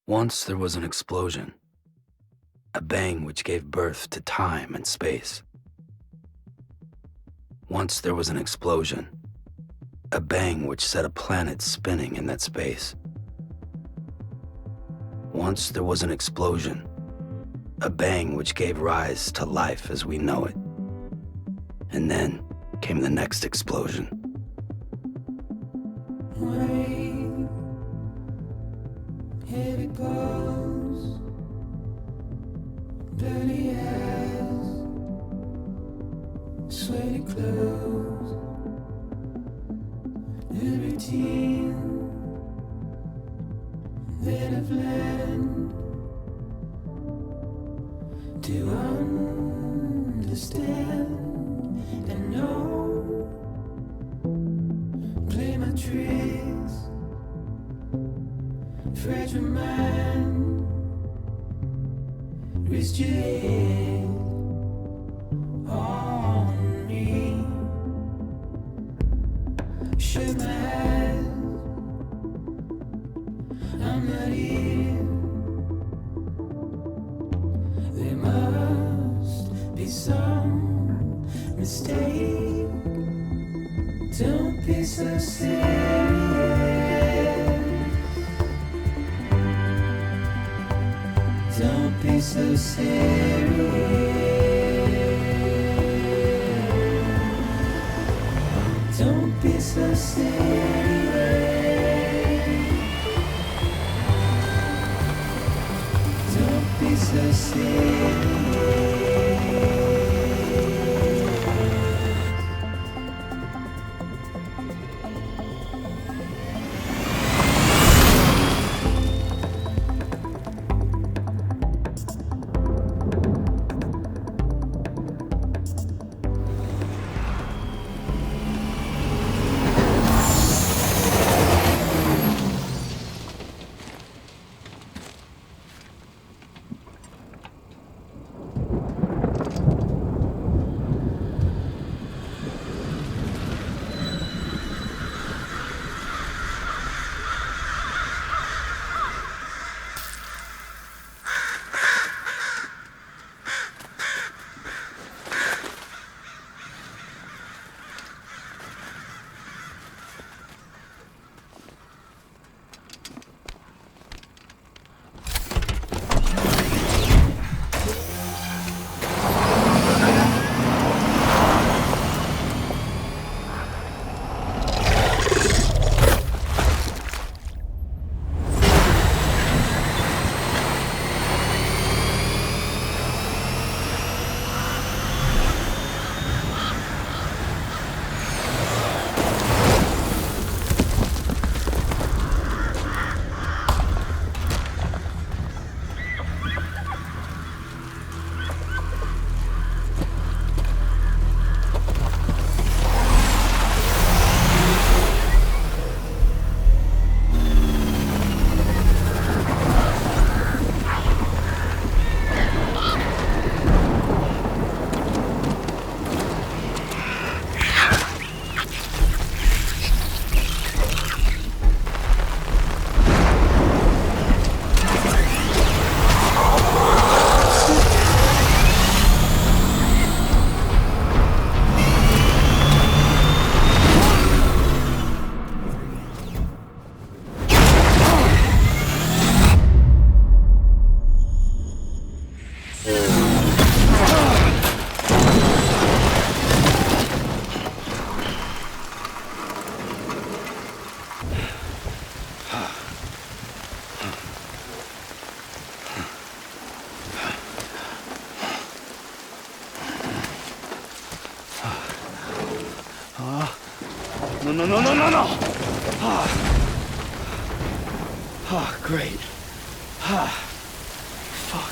Once there was an explosion, a bang which gave birth to time and space. Once there was an explosion, a bang which set a planet spinning in that space. Once there was an explosion, a bang which gave rise to life as we know it. And then came the next explosion. Rain, heavy goes, dirty eyes, sweaty clothes, the routine that I've learned to understand and know. Play my tricks, fragile mind, rest your head on me. Shut my eyes, I'm not here. There must be some mistake. Don't be so serious. Don't be so serious. Don't be so serious. Don't be so serious. No. Great. Fuck.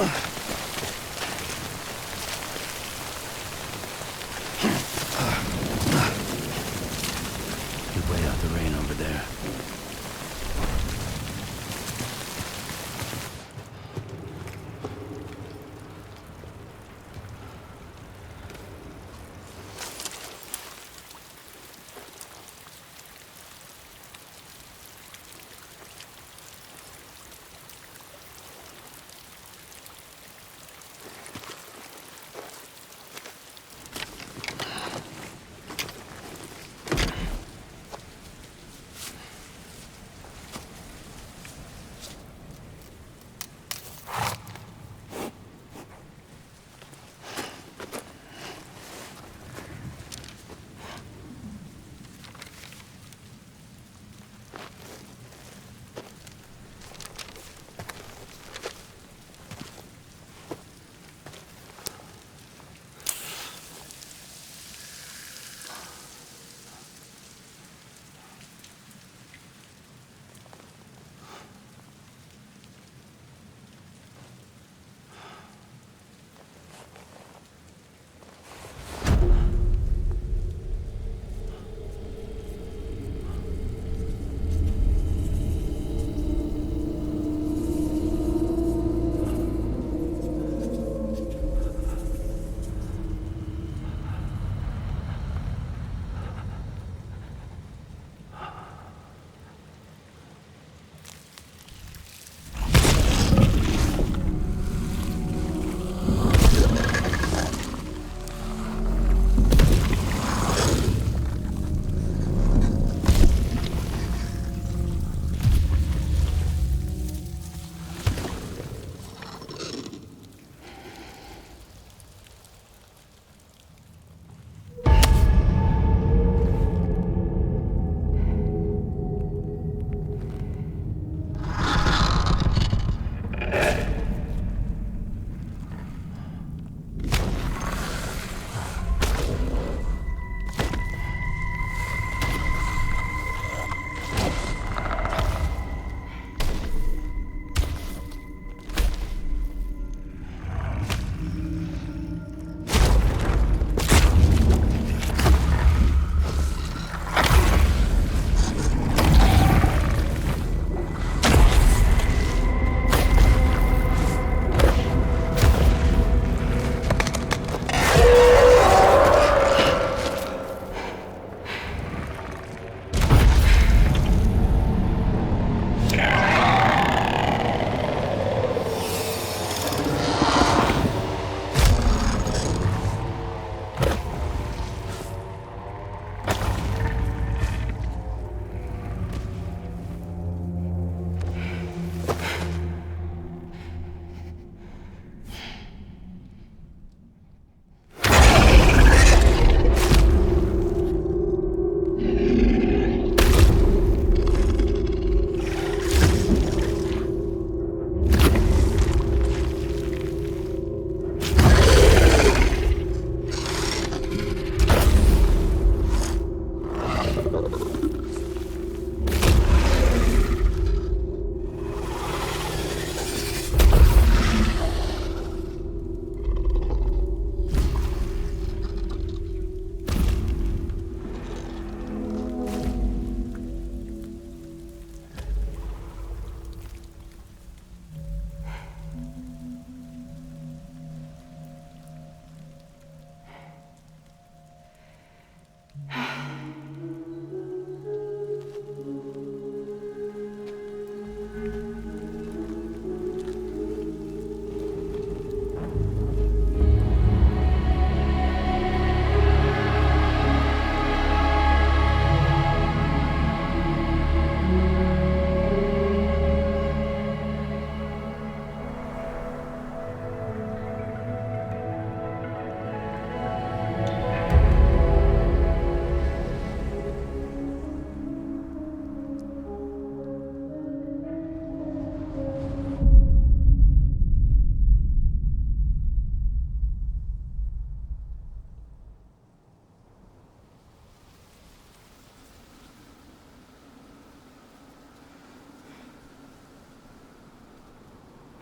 You wait out the rain over there.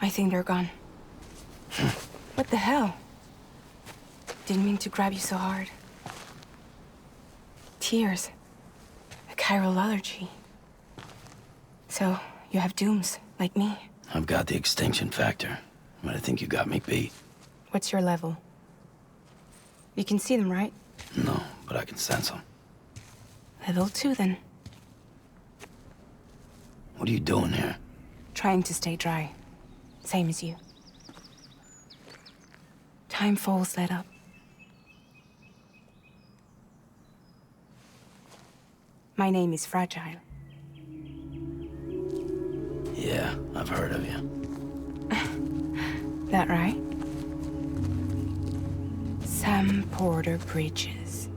I think they're gone. What the hell? Didn't mean to grab you so hard. Tears. A chiral allergy. So, you have dooms, like me. I've got the extinction factor, but I think you got me beat. What's your level? You can see them, right? No, but I can sense them. Level 2, then. What are you doing here? Trying to stay dry. Same as you. Time falls let up. My name is Fragile. Yeah, I've heard of you. That right? Sam Porter Bridges.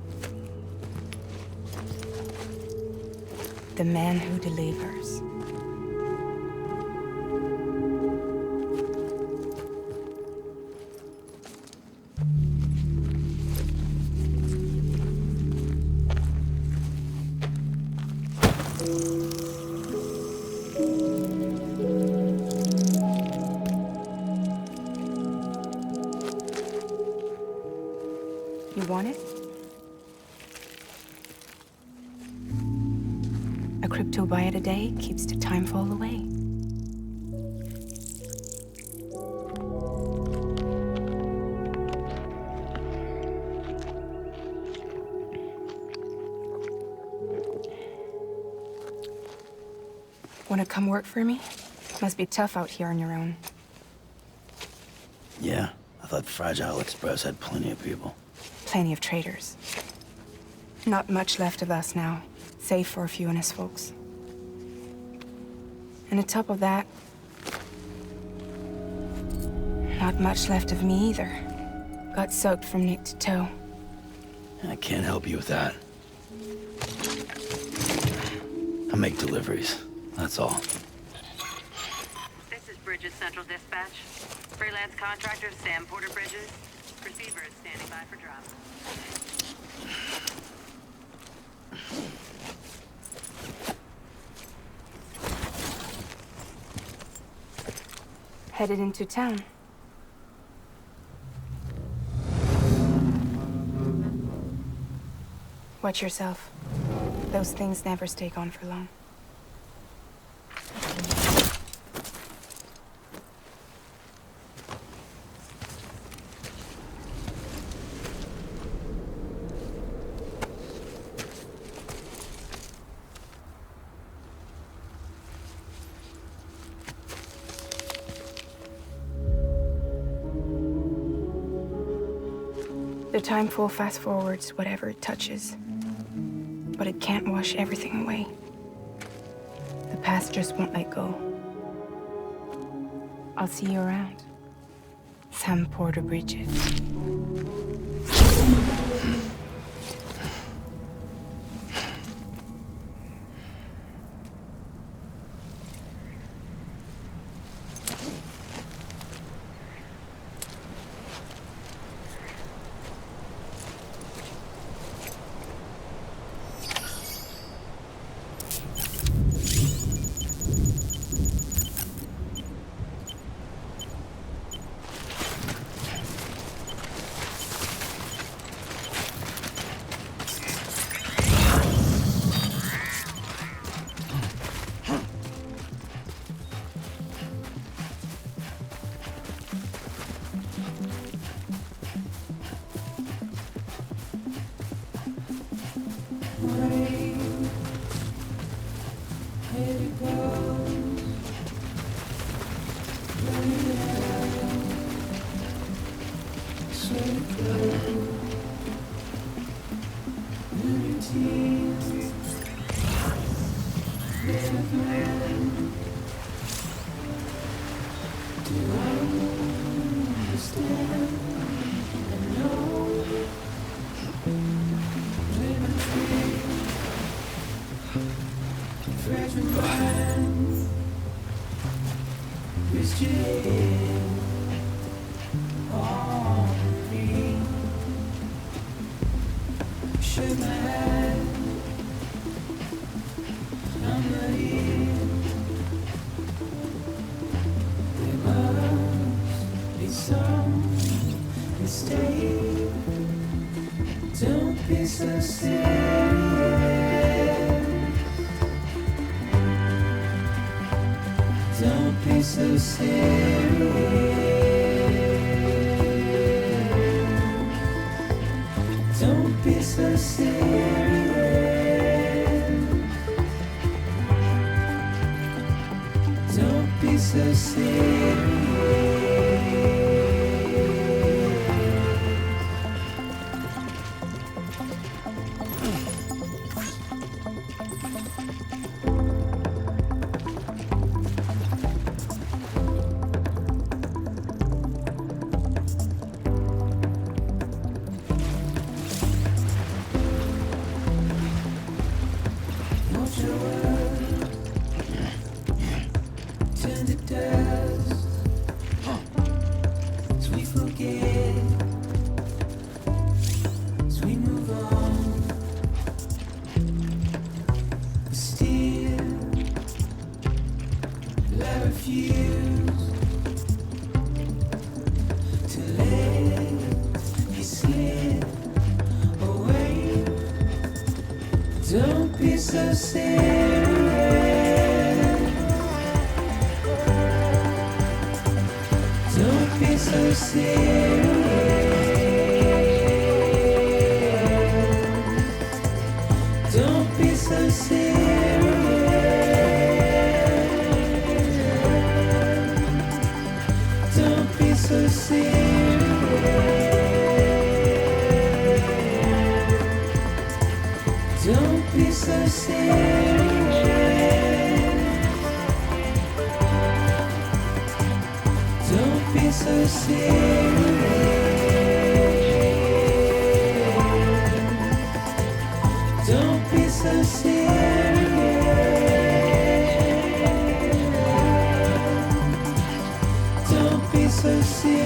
The man who delivers. You want it? A crypto byte a day keeps the time fall away. Wanna come work for me? Must be tough out here on your own. Yeah, I thought Fragile Express had plenty of people. Plenty of traitors. Not much left of us now, save for a few honest folks. And on top of that, not much left of me either. Got soaked from neck to toe. I can't help you with that. I make deliveries, that's all. This is Bridges Central Dispatch. Freelance contractor Sam Porter Bridges. Receiver is standing by for drop. Headed into town. Watch yourself. Those things never stay gone for long. The time fall fast forwards whatever it touches, but it can't wash everything away. The past just won't let go. I'll see you around. Sam Porter Bridges. strong and stay. Don't be so serious. Don't be so serious. Don't be so serious. Don't be so serious. Won't your world turn to dust as we forget, as we move on? But still, I refuse to let you slip away. Don't be so serious. Don't be so serious. Don't be so serious. Don't be so serious. Don't be so serious. Don't be so serious. Don't be so serious. Don't be so serious.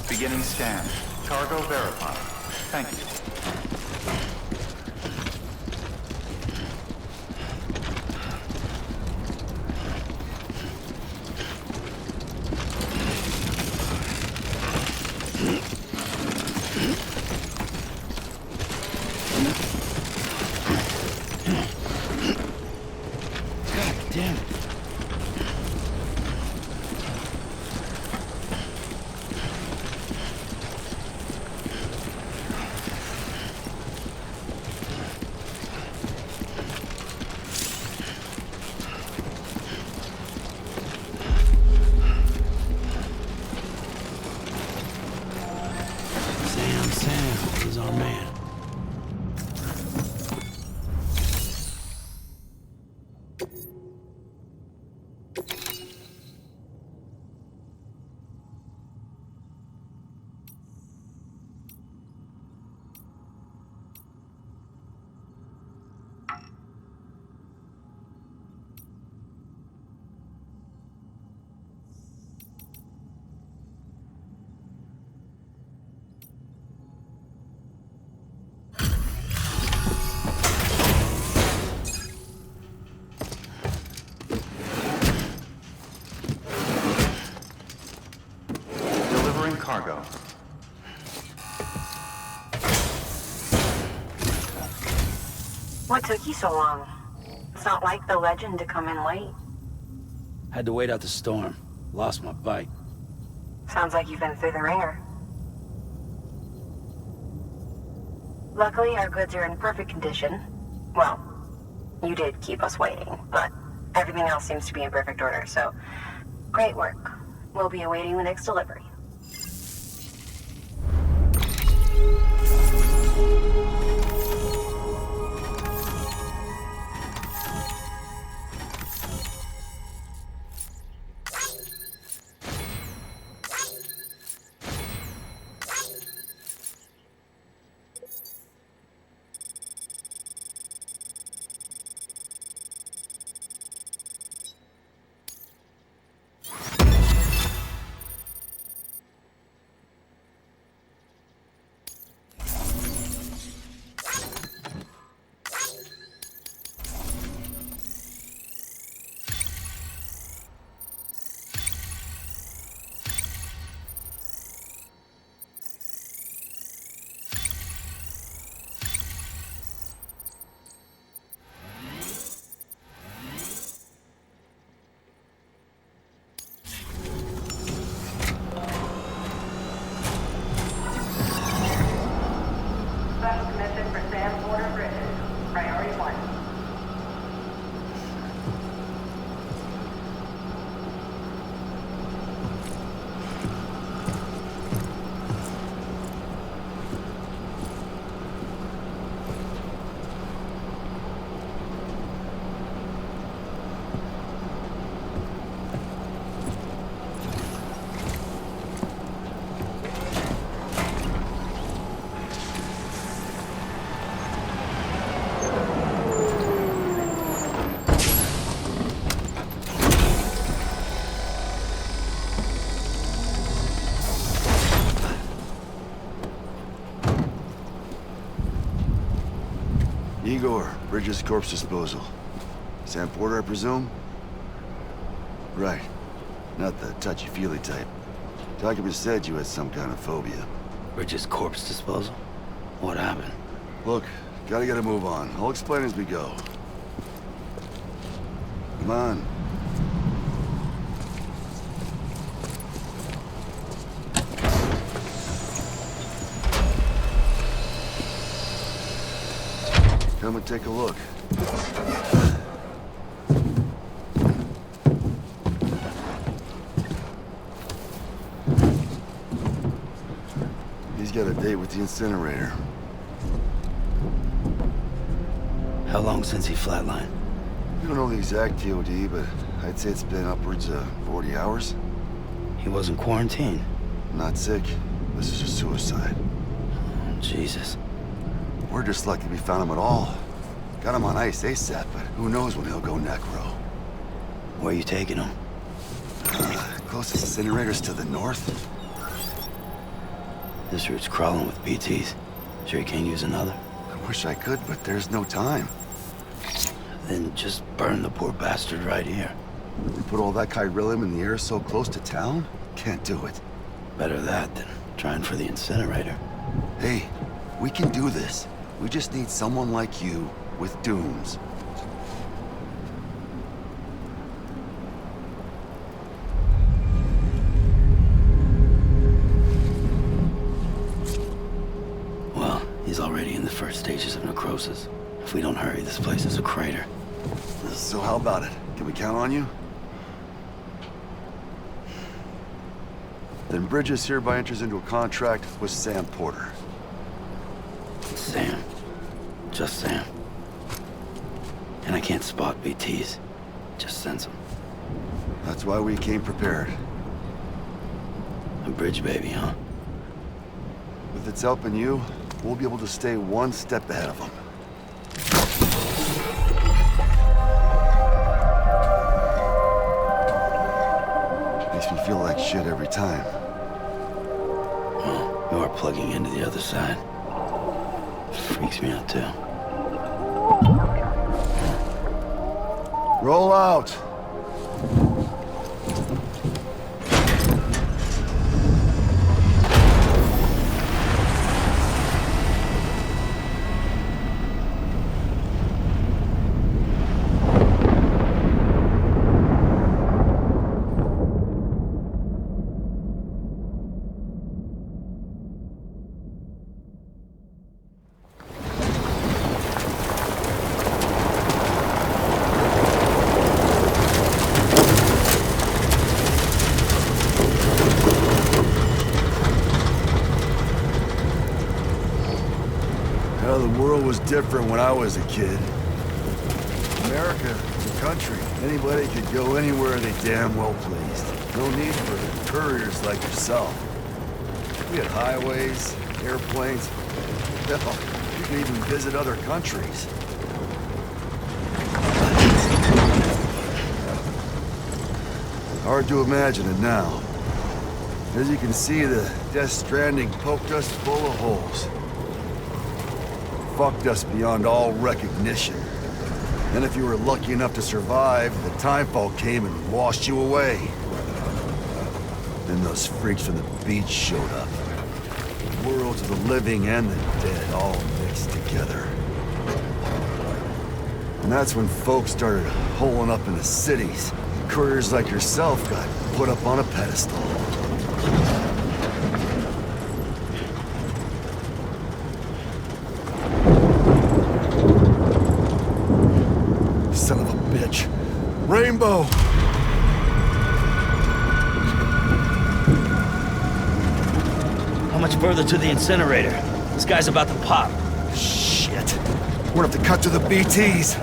Beginning scan. Cargo verified. Thank you. God damn it. Sam is our man. took you so long? It's not like the legend to come in late. Had to wait out the storm. Lost my bike. Sounds like you've been through the ringer. Luckily, our goods are in perfect condition. Well, you did keep us waiting, but everything else seems to be in perfect order, so great work. We'll be awaiting the next delivery. Igor, Bridges corpse disposal. Sam Porter, I presume? Right. Not the touchy-feely type. Documents said you had some kind of phobia. Bridges corpse disposal? What happened? Look, gotta get a move on. I'll explain as we go. Come on. Come and take a look. He's got a date with the incinerator. How long since he flatlined? We don't know the exact TOD, but I'd say it's been upwards of 40 hours. He wasn't quarantined. Not sick. This is a suicide. Oh, Jesus. We're just lucky we found him at all. Got him on ice ASAP, but who knows when he'll go necro. Where you taking him? Closest incinerator's to the north. This route's crawling with BTs. Sure you can't use another? I wish I could, but there's no time. Then just burn the poor bastard right here. We put all that chiralium in the air so close to town? Can't do it. Better that than trying for the incinerator. Hey, we can do this. We just need someone like you with dooms. Well, he's already in the first stages of necrosis. If we don't hurry, this place is a crater. So how about it? Can we count on you? Then Bridges hereby enters into a contract with Sam Porter. Sam. Just Sam. And I can't spot BTs. Just sense them. That's why we came prepared. A bridge baby, huh? With its helping you, we'll be able to stay one step ahead of them. Makes me feel like shit every time. Well, you are plugging into the other side. Freaks me out, too. Roll out! different when I was a kid. America, the country, anybody could go anywhere they damn well pleased. No need for couriers like yourself. We had highways, airplanes. Hell, you could even visit other countries. Hard to imagine it now. As you can see, the Death Stranding poked us full of holes. Fucked us beyond all recognition. And if you were lucky enough to survive, the timefall came and washed you away. Then those freaks from the beach showed up. Worlds of the living and the dead all mixed together. And that's when folks started holing up in the cities. Couriers like yourself got put up on a pedestal. Son of a bitch. Rainbow! How much further to the incinerator? This guy's about to pop. Shit. We're gonna have to cut to the BTs.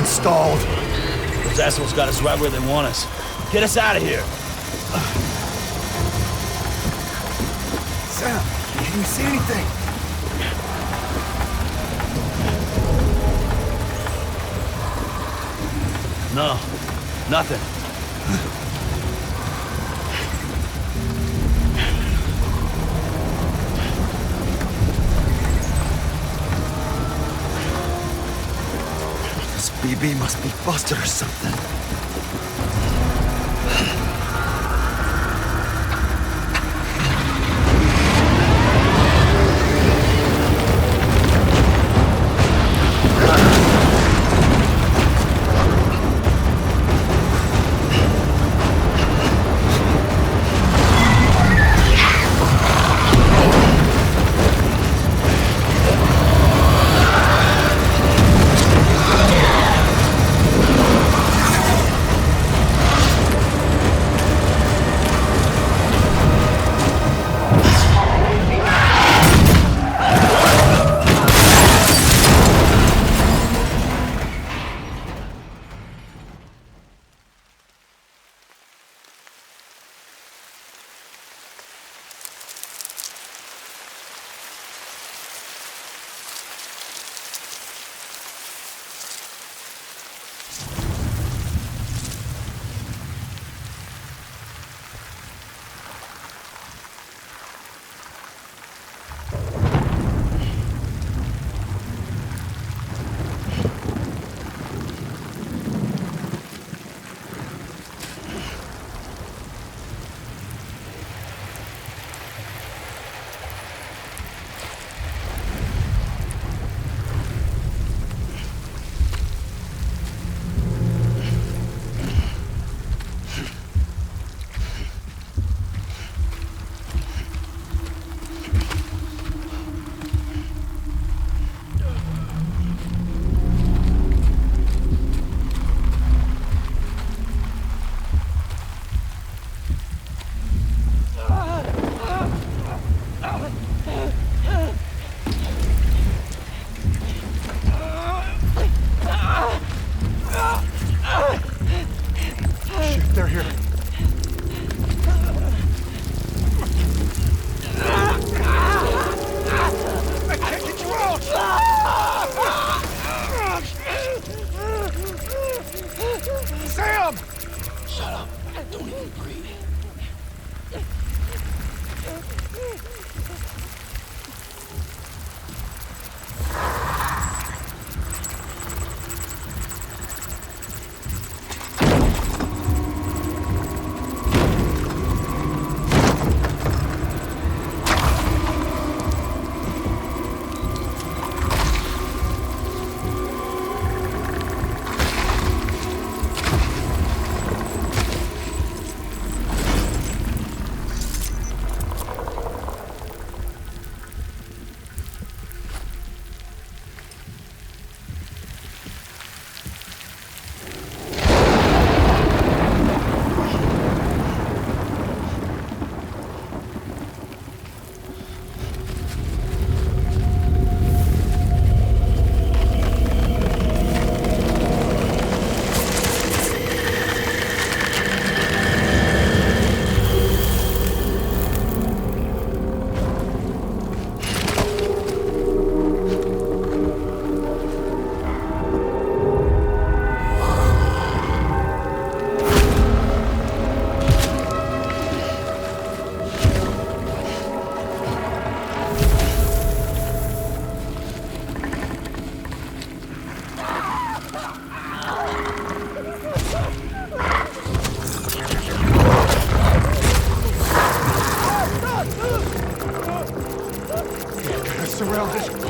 Stalled. Those assholes got us right where they want us. Get us out of here. Sam, can you see anything? No, nothing. BB must be busted or something. around it.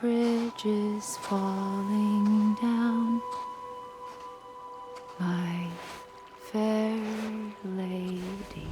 bridges falling down, my fair lady.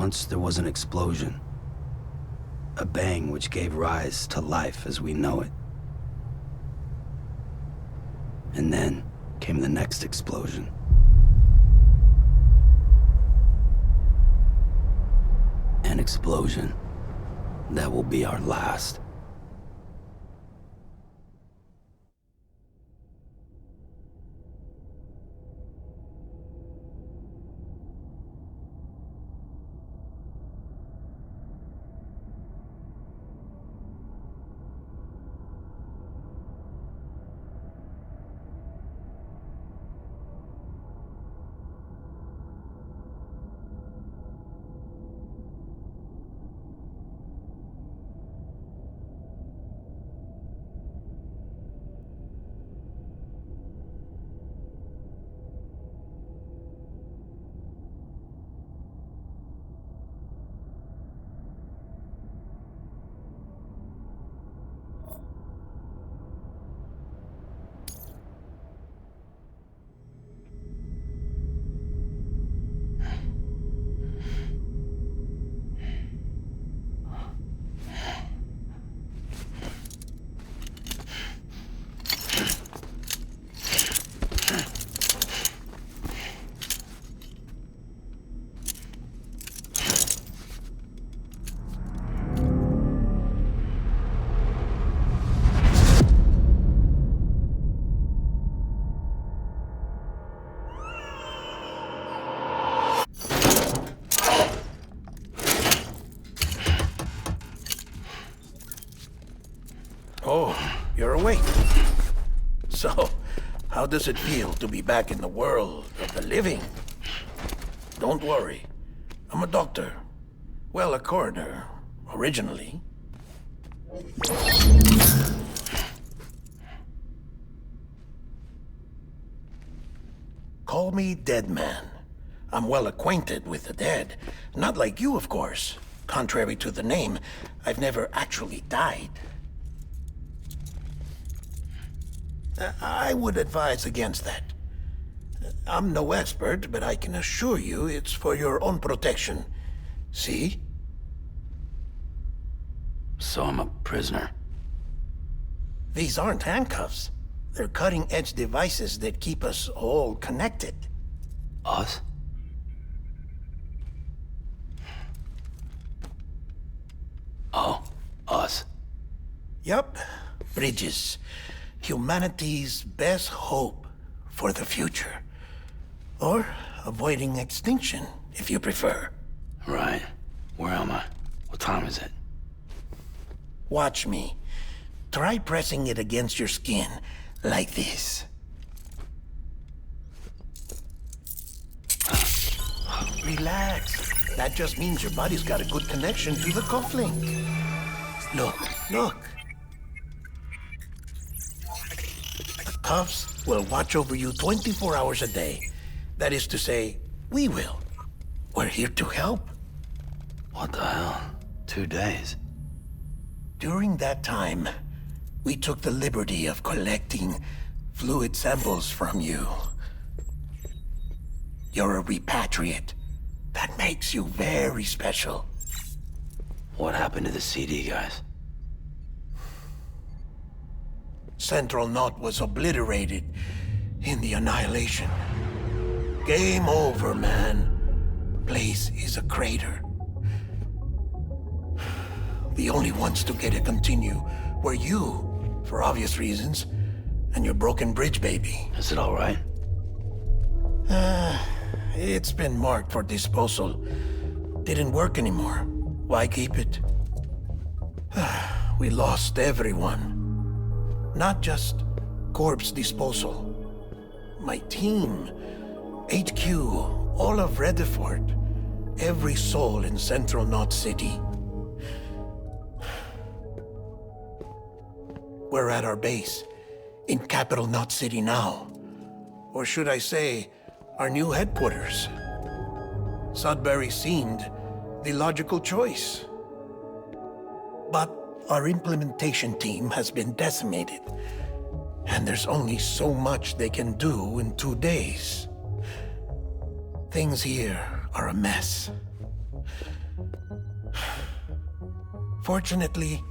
Once there was an explosion. A bang which gave rise to life as we know it. And then came the next explosion. An explosion that will be our last. Oh, you're awake. So, how does it feel to be back in the world of the living? Don't worry. I'm a doctor. Well, a coroner, originally. Call me Dead Man. I'm well acquainted with the dead. Not like you, of course. Contrary to the name, I've never actually died. I would advise against that. I'm no expert, but I can assure you it's for your own protection. See? So I'm a prisoner. These aren't handcuffs. They're cutting-edge devices that keep us all connected. Us? Oh, us. Yup. Bridges. Humanity's best hope for the future. Or avoiding extinction, if you prefer. Right. Where am I? What time is it? Watch me. Try pressing it against your skin, like this. Relax. That just means your body's got a good connection to the cufflink. Look, look. The cuffs will watch over you 24 hours a day. That is to say, we will. We're here to help. What the hell? 2 days? During that time, we took the liberty of collecting fluid samples from you. You're a repatriate. That makes you very special. What happened to the CD guys? Central Knot was obliterated in the Annihilation. Game over, man. Place is a crater. The only ones to get to continue were you, for obvious reasons, and your broken bridge baby. Is it all right? It's been marked for disposal. Didn't work anymore. Why keep it? We lost everyone. Not just corpse disposal. My team, HQ, all of Redefort, every soul in Central Knot City. We're at our base, in Capital Knot City now. Or should I say, our new headquarters. Sudbury seemed the logical choice. But our implementation team has been decimated, and there's only so much they can do in 2 days. Things here are a mess. Fortunately,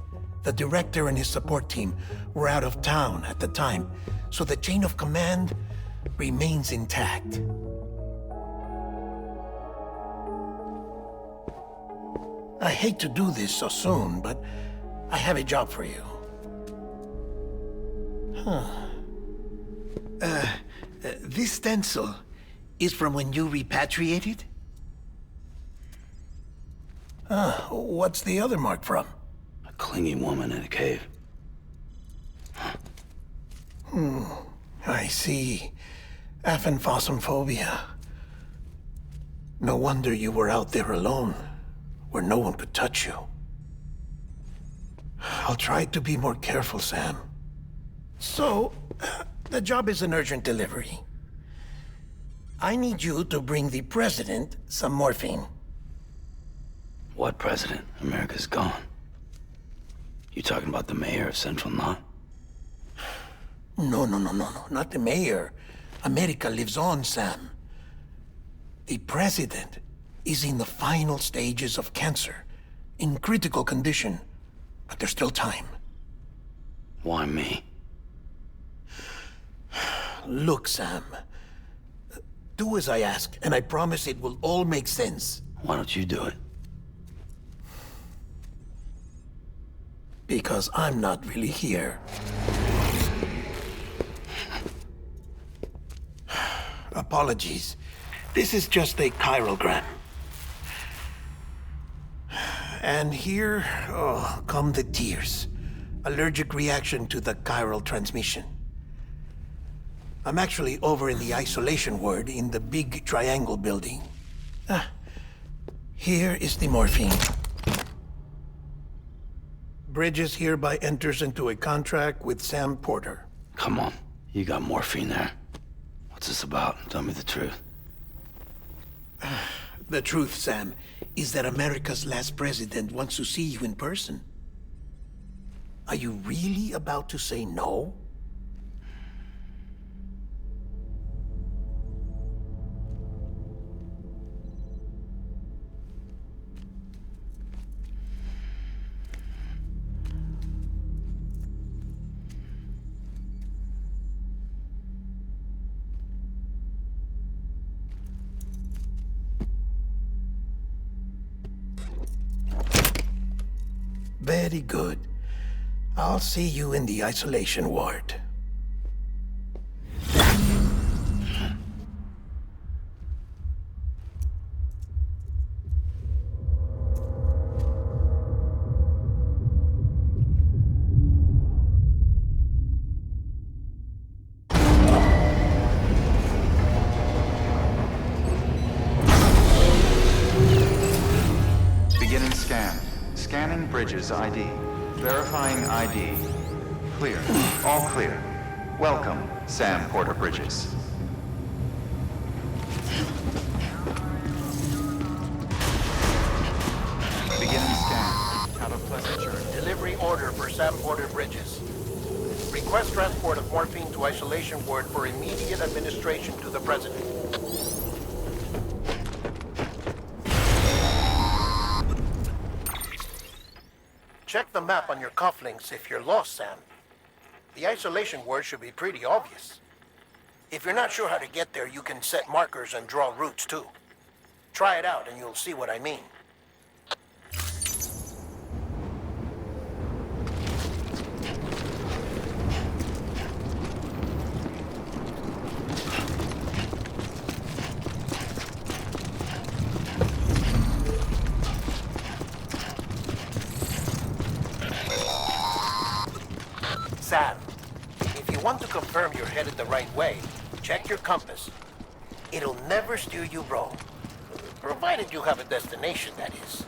the director and his support team were out of town at the time, so the chain of command remains intact. I hate to do this so soon, but I have a job for you. This stencil is from when you repatriated? What's the other mark from? A clingy woman in a cave. I see. Aphenphosmphobia. No wonder you were out there alone, where no one could touch you. I'll try to be more careful, Sam. So, the job is an urgent delivery. I need you to bring the president some morphine. What president? America's gone. You talking about the mayor of Central Knot? No, not the mayor. America lives on, Sam. The president is in the final stages of cancer, in critical condition, but there's still time. Why me? Look, Sam. Do as I ask, and I promise it will all make sense. Why don't you do it? Because I'm not really here. Apologies. This is just a chirogram. And here, come the tears. Allergic reaction to the chiral transmission. I'm actually over in the isolation ward in the big triangle building. Here is the morphine. Bridges hereby enters into a contract with Sam Porter. Come on. You got morphine there. What's this about? Tell me the truth. The truth, Sam, is that America's last president wants to see you in person. Are you really about to say no? Very good. I'll see you in the isolation ward. Beginning scan. Scanning Bridges ID. Verifying ID. Clear. All clear. Welcome, Sam Porter Bridges. Beginning scan. Have a pleasant journey. Delivery order for Sam Porter Bridges. Request transport of morphine to isolation ward for immediate administration to the president. Check the map on your cufflinks if you're lost, Sam. The isolation word should be pretty obvious. If you're not sure how to get there, you can set markers and draw routes too. Try it out and you'll see what I mean. Sam, if you want to confirm you're headed the right way, check your compass. It'll never steer you wrong. Provided you have a destination, that is.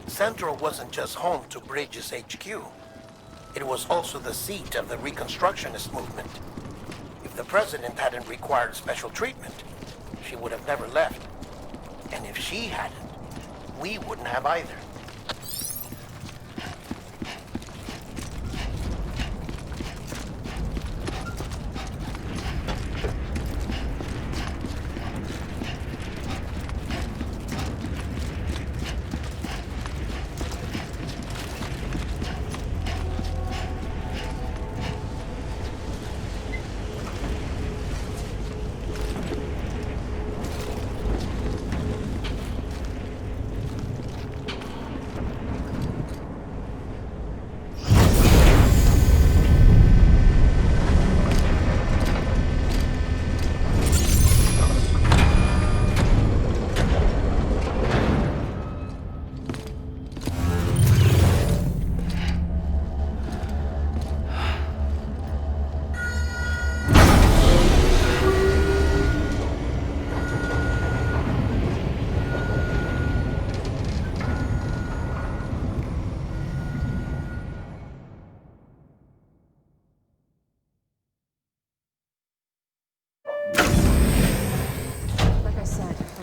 Central wasn't just home to Bridges HQ. It was also the seat of the Reconstructionist movement. If the president hadn't required special treatment, she would have never left. And if she hadn't, we wouldn't have either.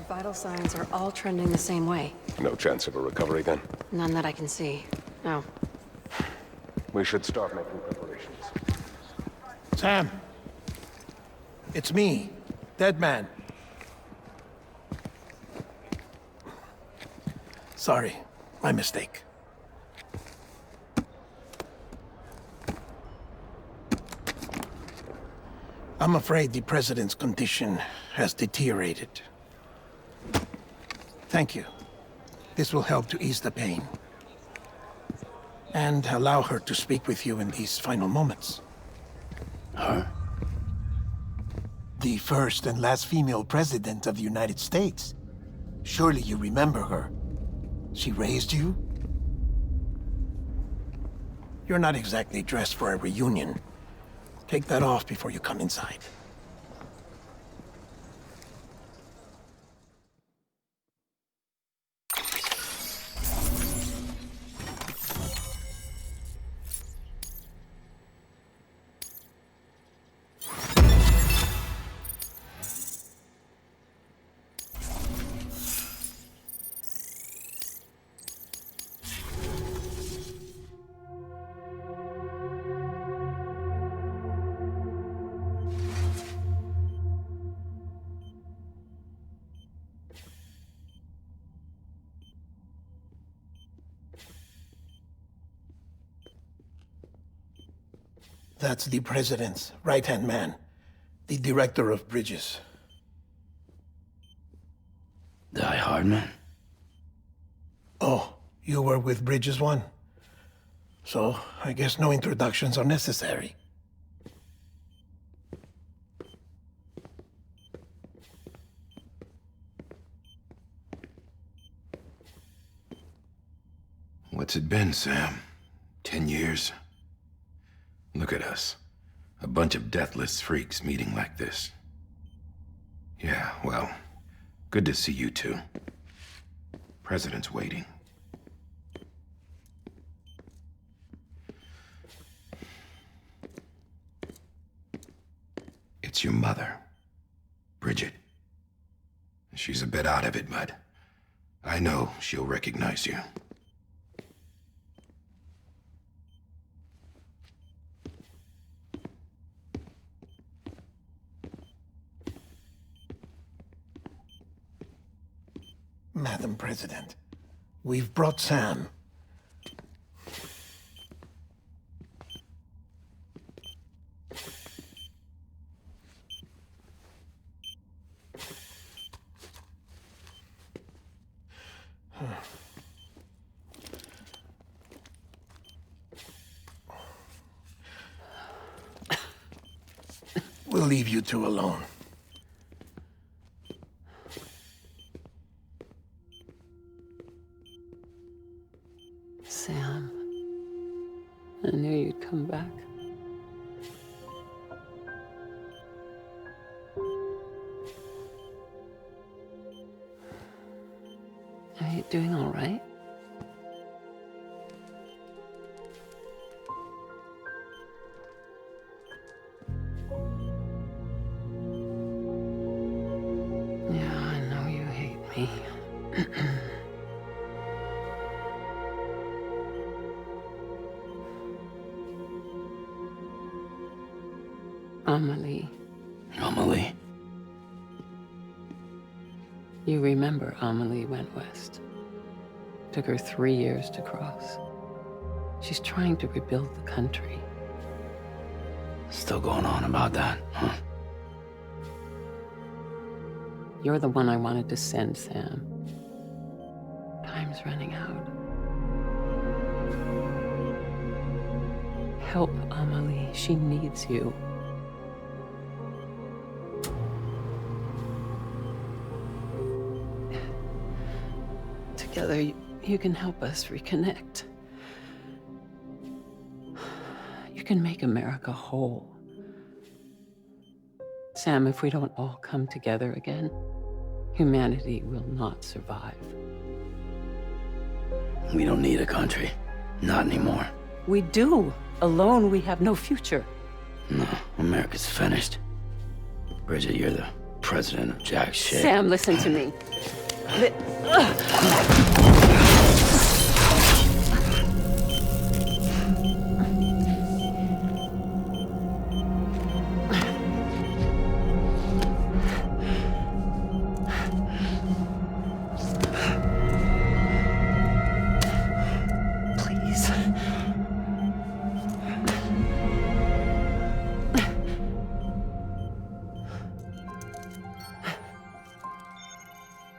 Vital signs are all trending the same way. No chance of a recovery then? None that I can see. No. We should start making preparations. Sam! It's me, Dead Man. Sorry, my mistake. I'm afraid the president's condition has deteriorated. Thank you. This will help to ease the pain. And allow her to speak with you in these final moments. Her? The first and last female president of the United States. Surely you remember her. She raised you? You're not exactly dressed for a reunion. Take that off before you come inside. That's the president's right-hand man, the director of bridges. Die Hardman? Oh, you were with Bridges 1? So, I guess no introductions are necessary. What's it been, Sam? 10 years? Look at us. A bunch of deathless freaks meeting like this. Yeah, well, good to see you two. President's waiting. It's your mother, Bridget. She's a bit out of it, but I know she'll recognize you. Madam President, we've brought Sam. We'll leave you two alone. Sam, I knew you'd come back. Are you doing all right? Amelie. Amelie. Amelie? You remember Amelie went west. Took her 3 years to cross. She's trying to rebuild the country. Still going on about that, huh? You're the one I wanted to send, Sam. Time's running out. Help Amelie. She needs you. Together, you can help us reconnect. You can make America whole. Sam, if we don't all come together again, humanity will not survive. We don't need a country. Not anymore. We do. Alone, we have no future. No, America's finished. Bridget, you're the president of jack shit. Sam, listen to me.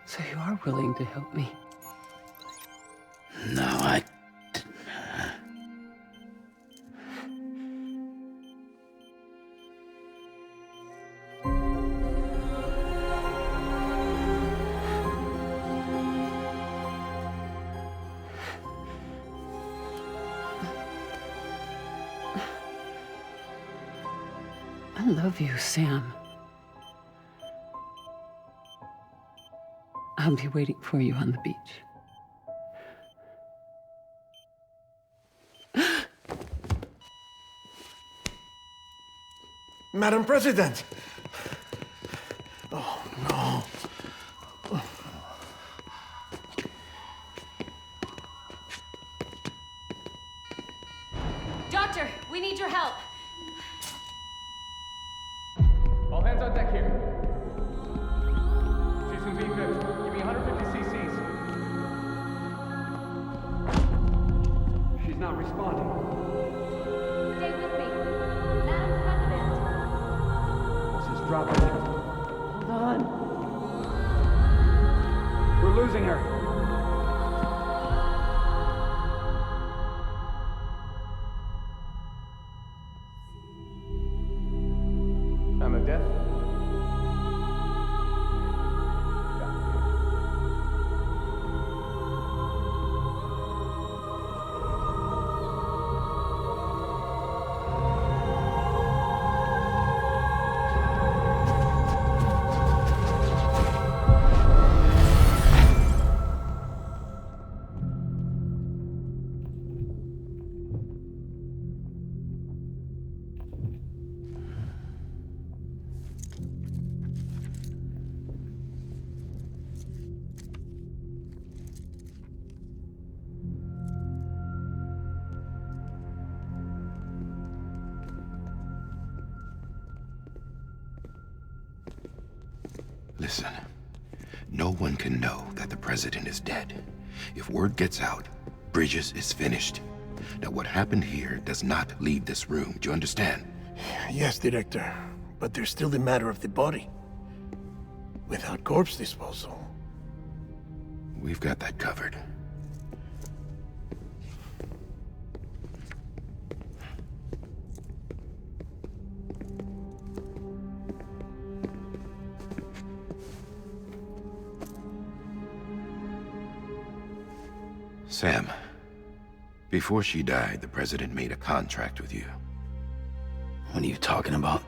So you are willing to help me? No, I love you, Sam. I'll be waiting for you on the beach. Madam President! Oh, no. Doctor, we need your help. All hands on deck here. She's in V-Fib. Give me 150 cc's. She's not responding. Stay with me. Madam President. This is dropping. Hold on. We're losing her. Time of death? Listen, no one can know that the president is dead. If word gets out, Bridges is finished. Now, what happened here does not leave this room. Do you understand? Yes, Director. But there's still the matter of the body. Without corpse disposal. We've got that covered. Sam, before she died, the president made a contract with you. What are you talking about?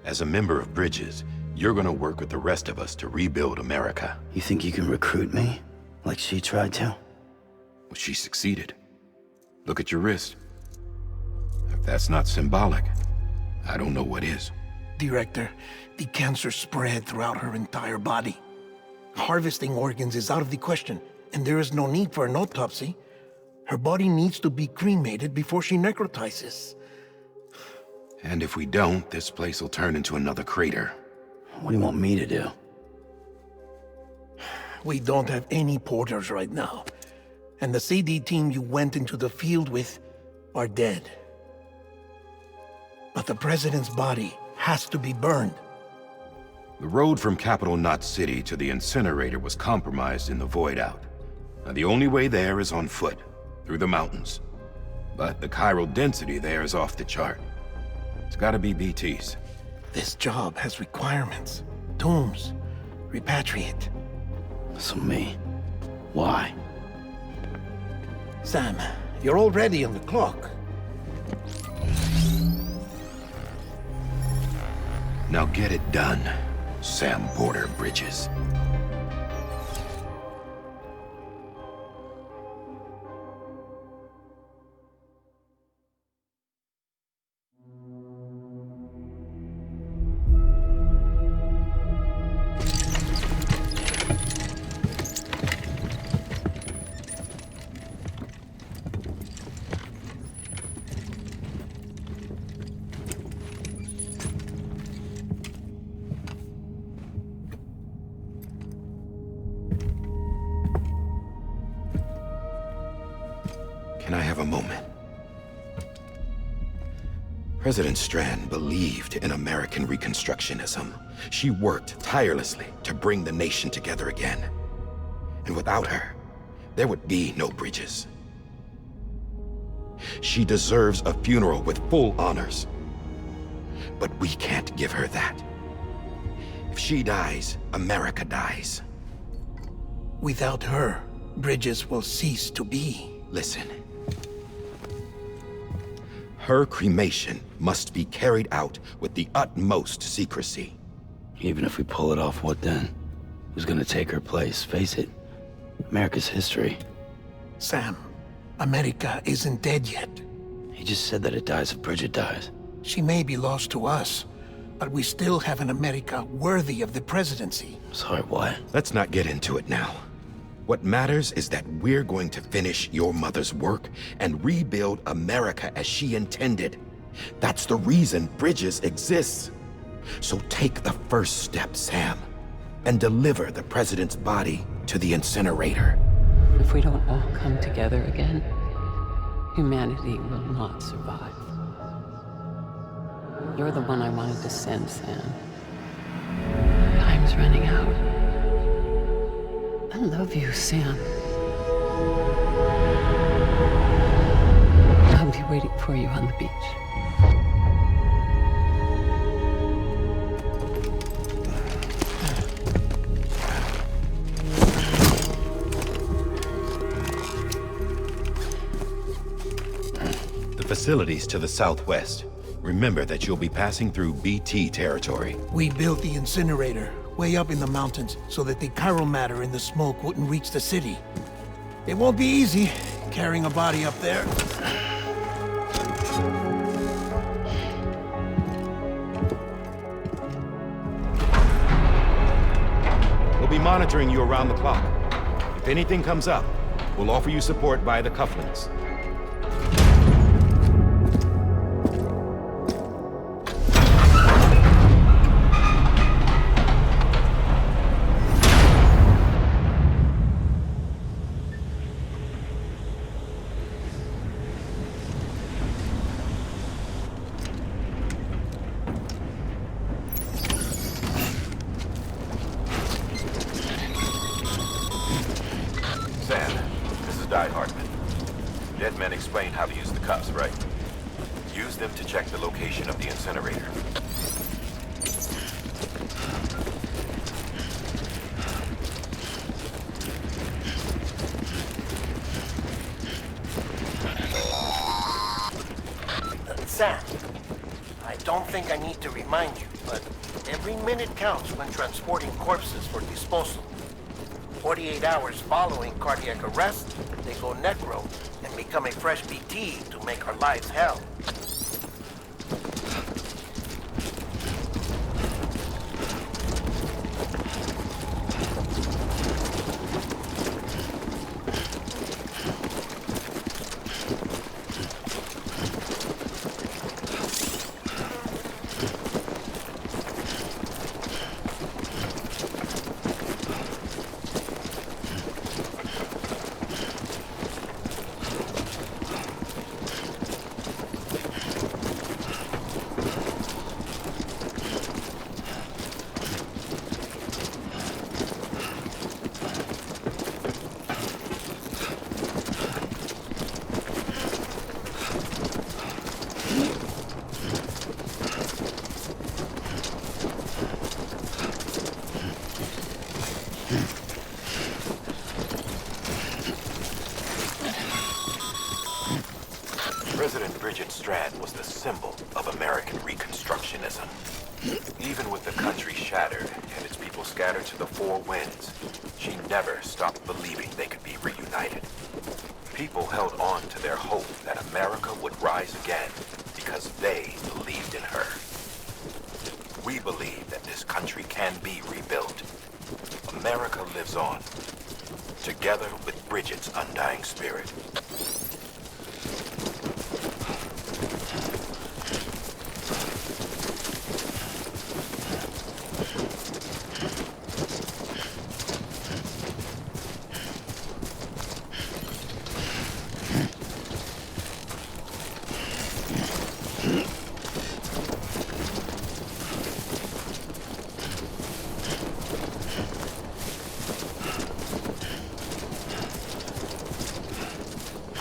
As a member of Bridges, you're gonna work with the rest of us to rebuild America. You think you can recruit me? Like she tried to? Well, she succeeded. Look at your wrist. If that's not symbolic, I don't know what is. Director, the cancer spread throughout her entire body. Harvesting organs is out of the question, and there is no need for an autopsy. Her body needs to be cremated before she necrotizes. And if we don't, this place will turn into another crater. What do you want me to do? We don't have any porters right now. And the CD team you went into the field with are dead. But the president's body has to be burned. The road from Capital Knot City to the incinerator was compromised in the void out. Now the only way there is on foot, through the mountains. But the chiral density there is off the chart. It's gotta be BT's. This job has requirements. Tombs. Repatriate. So me. Why? Sam, you're already on the clock. Now get it done, Sam Porter Bridges. Can I have a moment? President Strand believed in American Reconstructionism. She worked tirelessly to bring the nation together again. And without her, there would be no bridges. She deserves a funeral with full honors. But we can't give her that. If she dies, America dies. Without her, bridges will cease to be. Listen. Her cremation must be carried out with the utmost secrecy. Even if we pull it off, what then? Who's gonna take her place? Face it, America's history. Sam, America isn't dead yet. He just said that it dies if Bridget dies. She may be lost to us, but we still have an America worthy of the presidency. Sorry, what? Let's not get into it now. What matters is that we're going to finish your mother's work and rebuild America as she intended. That's the reason Bridges exists. So take the first step, Sam, and deliver the president's body to the incinerator. If we don't all come together again, humanity will not survive. You're the one I wanted to send, Sam. Time's running out. I love you, Sam. I'll be waiting for you on the beach. The facilities to the southwest. Remember that you'll be passing through BT territory. We built the incinerator way up in the mountains so that the chiral matter in the smoke wouldn't reach the city. It won't be easy carrying a body up there. We'll be monitoring you around the clock. If anything comes up, we'll offer you support via the cufflinks. Explain how to use the cuffs, right? Use them to check the location of the incinerator. Sam, I don't think I need to remind you, but every minute counts when transporting corpses for disposal. 48 hours following cardiac arrest, they go necro and become a fresh BT to make our lives hell. strand was the symbol of American Reconstructionism. Even with the country shattered and its people scattered to the four winds, she never stopped believing they could be reunited. People held on to their hope that America would rise again because they believed in her. We believe that this country can be rebuilt. America lives on, together with Bridget's undying spirit.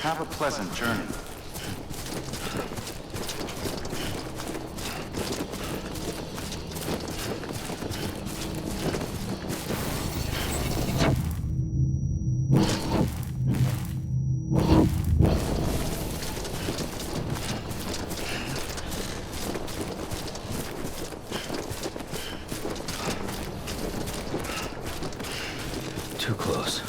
Have a pleasant journey. Too close.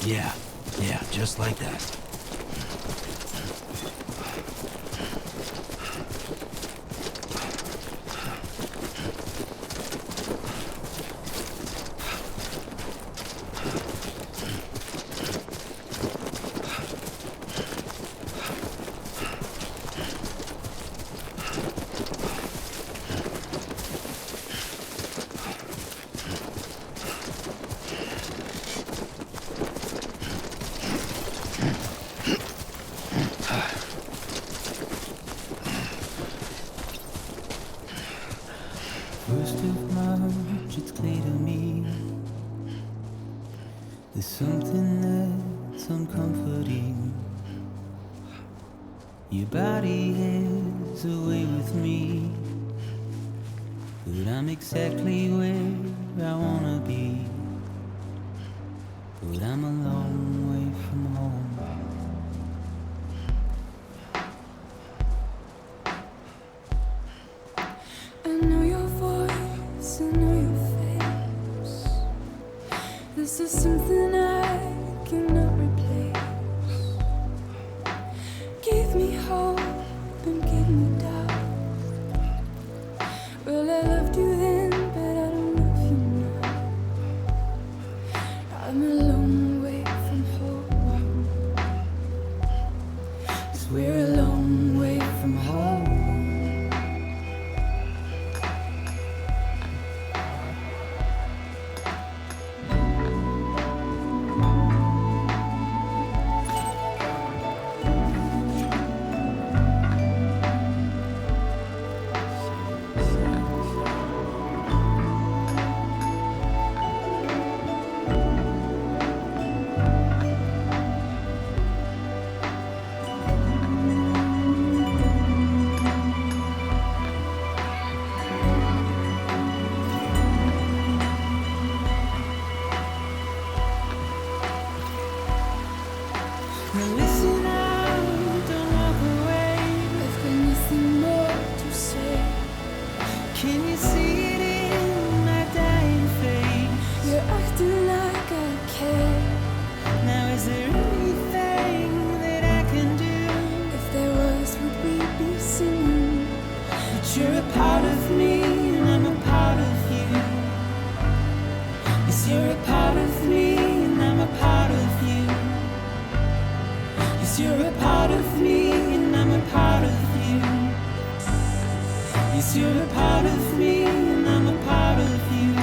Yeah, just like that. First of March, it's clear to me there's something that's uncomforting. Your body is away with me, but I'm exactly where I wanna be. But I'm a long way from home. I know your voice, I know your face. This is something I cannot replace. Give me hope and give me doubt. Well, I loved you then, but I don't love you now. I'm a long way from home. 'Cause we're a long way from home. 'Cause you're a part of me and I'm a part of you. Yes, you're a part of me and I'm a part of you. Yes, you're a part of me and I'm a part of you.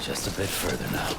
Just a bit further now.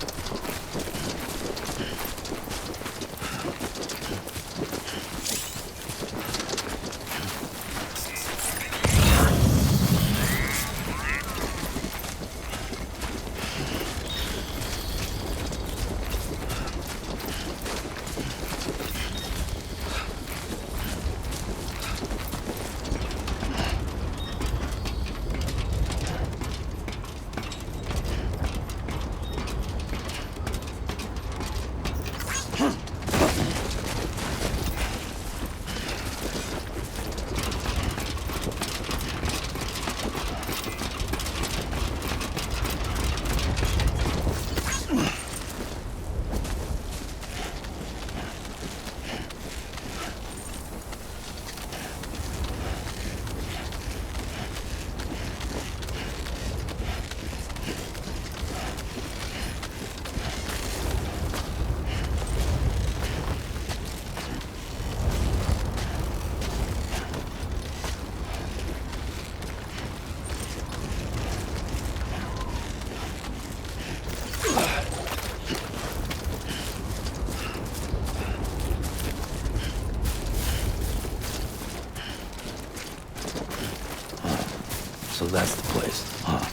So that's the place, huh?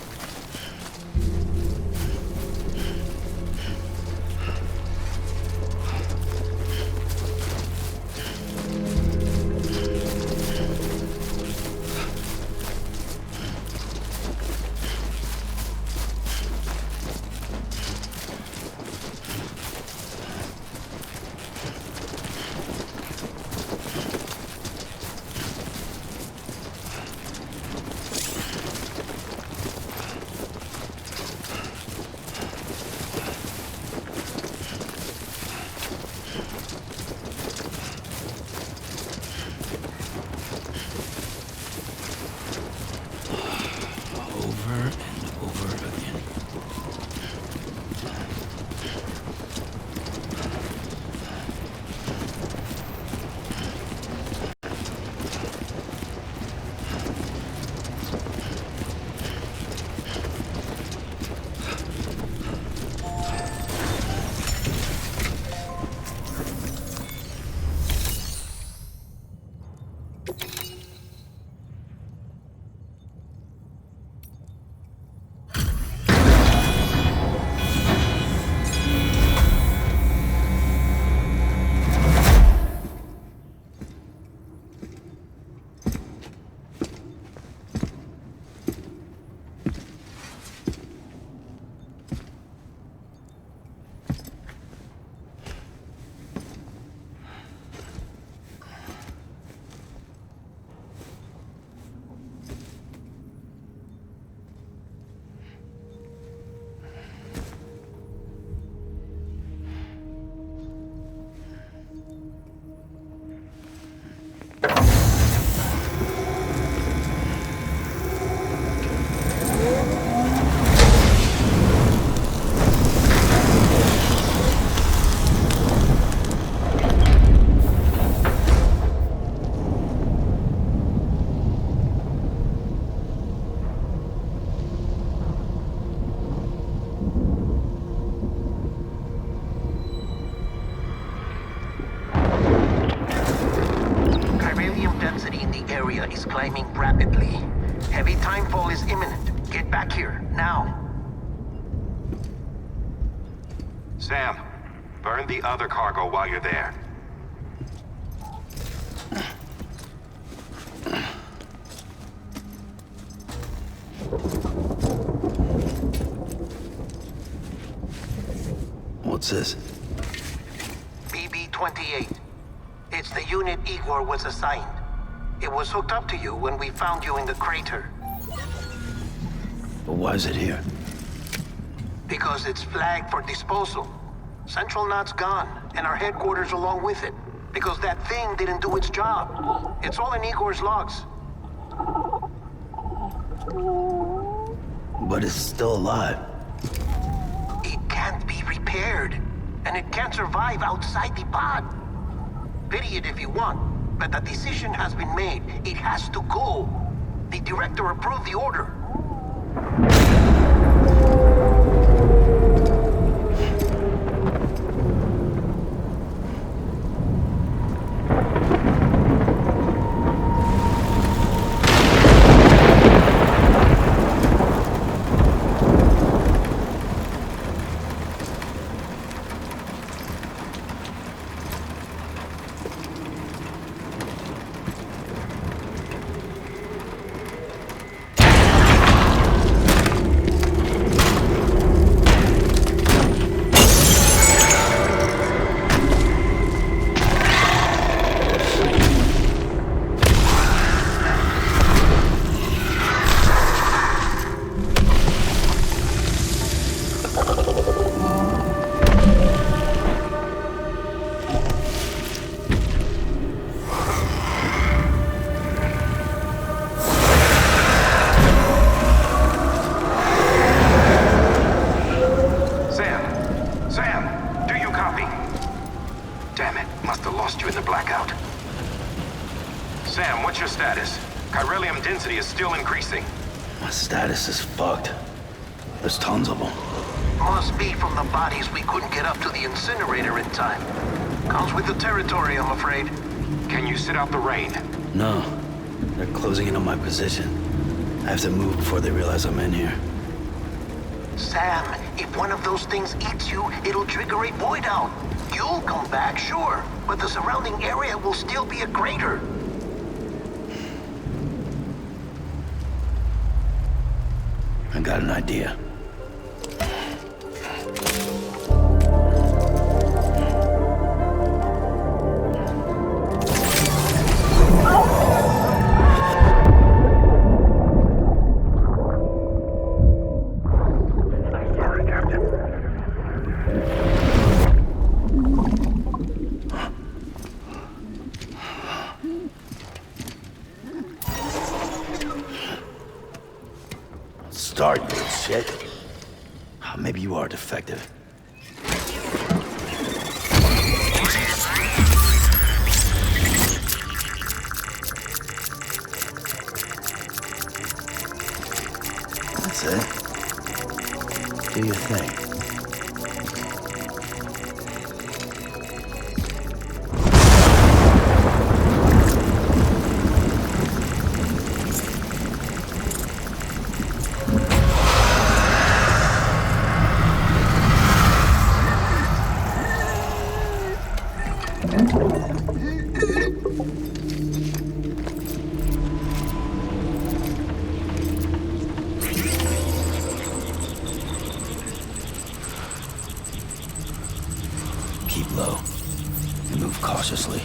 area is climbing rapidly. Heavy timefall is imminent. Get back here, now. Sam, burn the other cargo while you're there. What's this? BB-28. It's the unit Igor was assigned. It was hooked up to you when we found you in the crater. But why is it here? Because it's flagged for disposal. Central Knot's gone, and our headquarters along with it. Because that thing didn't do its job. It's all in Igor's logs. But it's still alive. It can't be repaired, and it can't survive outside the pod. Pity it if you want, but the decision has been made. It has to go. The director approved the order. My status is fucked. There's tons of them. Must be from the bodies we couldn't get up to the incinerator in time. Comes with the territory, I'm afraid. Can you sit out the rain? No. They're closing in on my position. I have to move before they realize I'm in here. Sam, if one of those things eats you, it'll trigger a void out. You'll come back, sure, but the surrounding area will still be a crater. I got an idea. Start, you shit. Maybe you are defective. That's it. Do your thing. Keep low and move cautiously.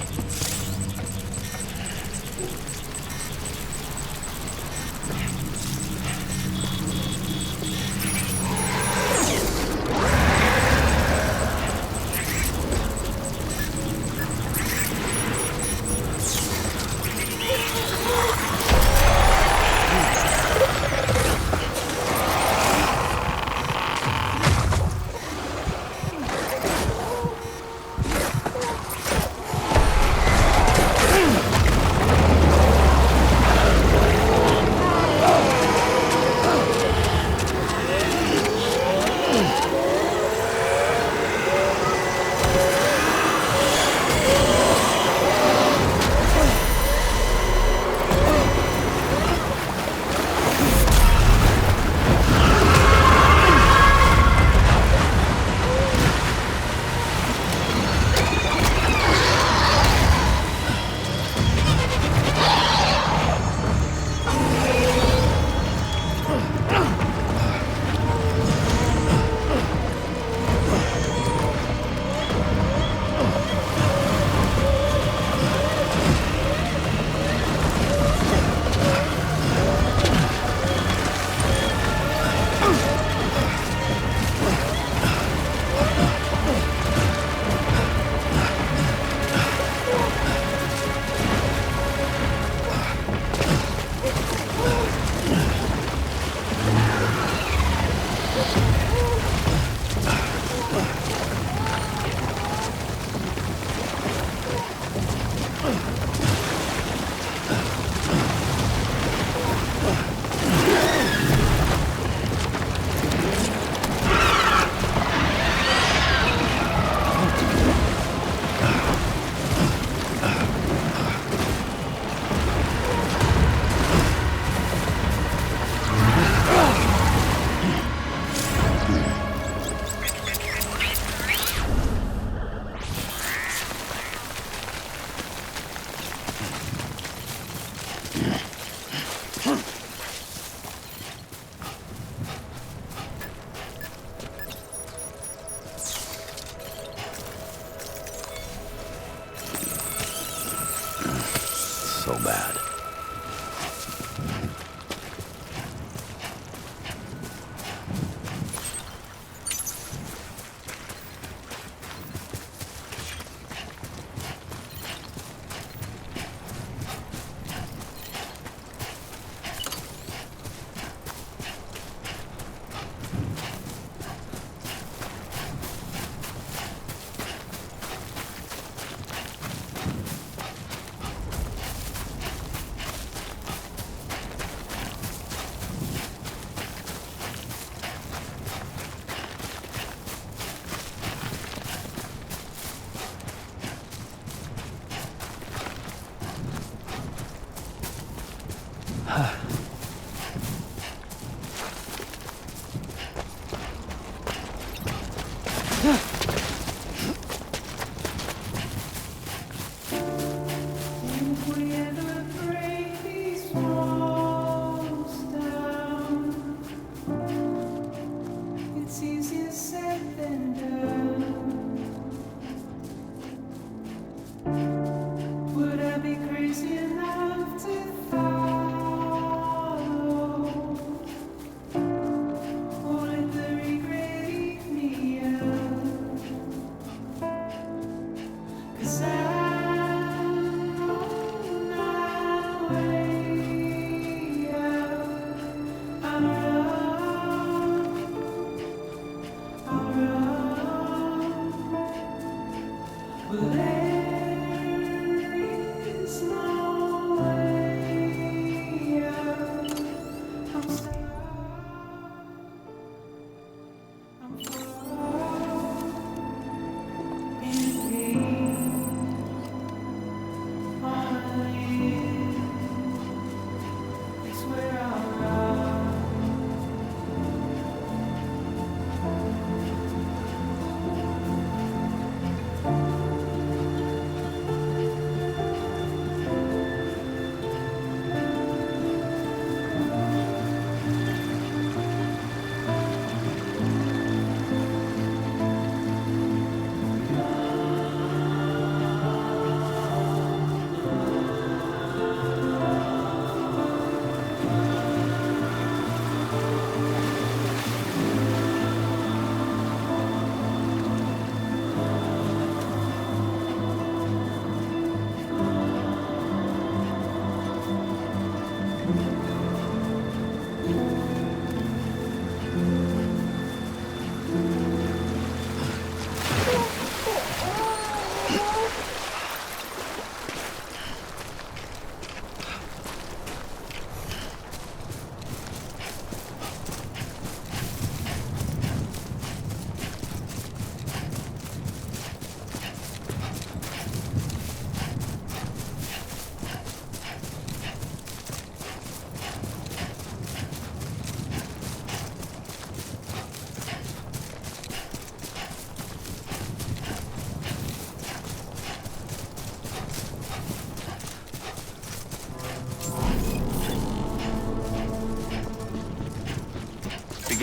so bad.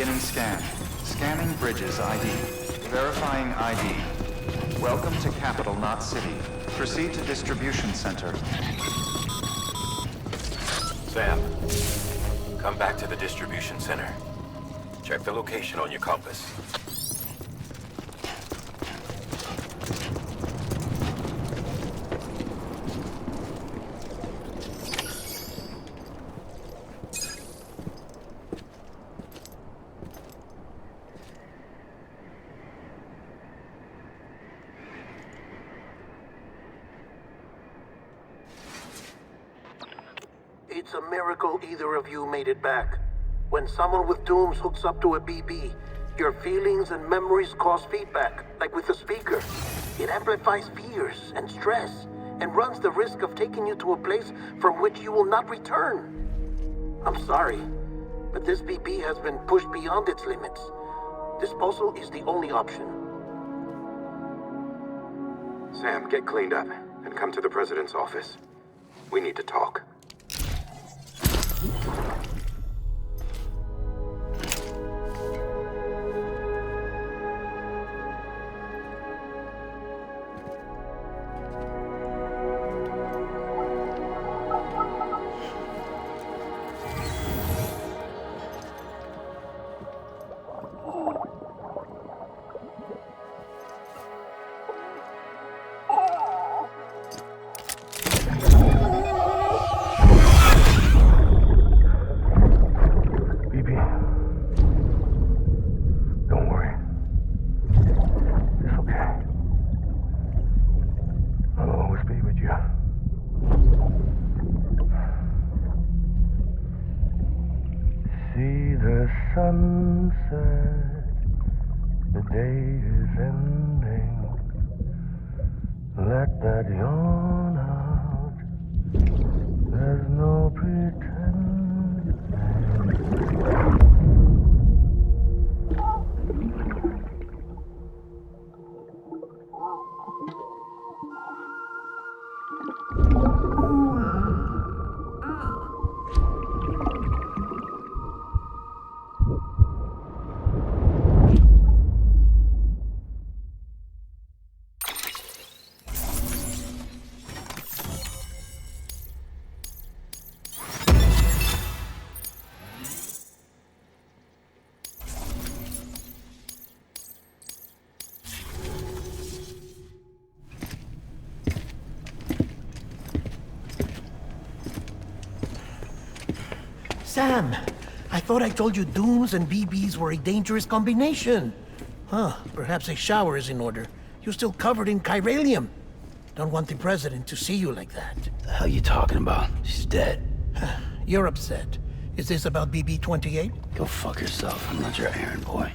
Beginning scan. Scanning bridges ID. Verifying ID. Welcome to capital, not city. Proceed to distribution center. Sam, come back to the distribution center. Check the location on your compass. It's a miracle either of you made it back. When someone with dooms hooks up to a BB, your feelings and memories cause feedback, like with a speaker. It amplifies fears and stress, and runs the risk of taking you to a place from which you will not return. I'm sorry, but this BB has been pushed beyond its limits. Disposal is the only option. Sam, get cleaned up and come to the President's office. We need to talk. sunset, the day is ending. Let that yawn out. There's no pretending. Sam, I thought I told you dooms and BBs were a dangerous combination. Huh, perhaps a shower is in order. You're still covered in chiralium. Don't want the president to see you like that. The hell you talking about? She's dead. You're upset. Is this about BB-28? Go fuck yourself. I'm not your errand boy.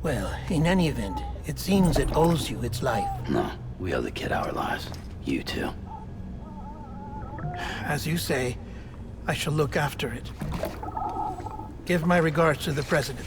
Well, in any event, it seems it owes you its life. No, we owe the kid our lives. You too. As you say, I shall look after it. Give my regards to the president.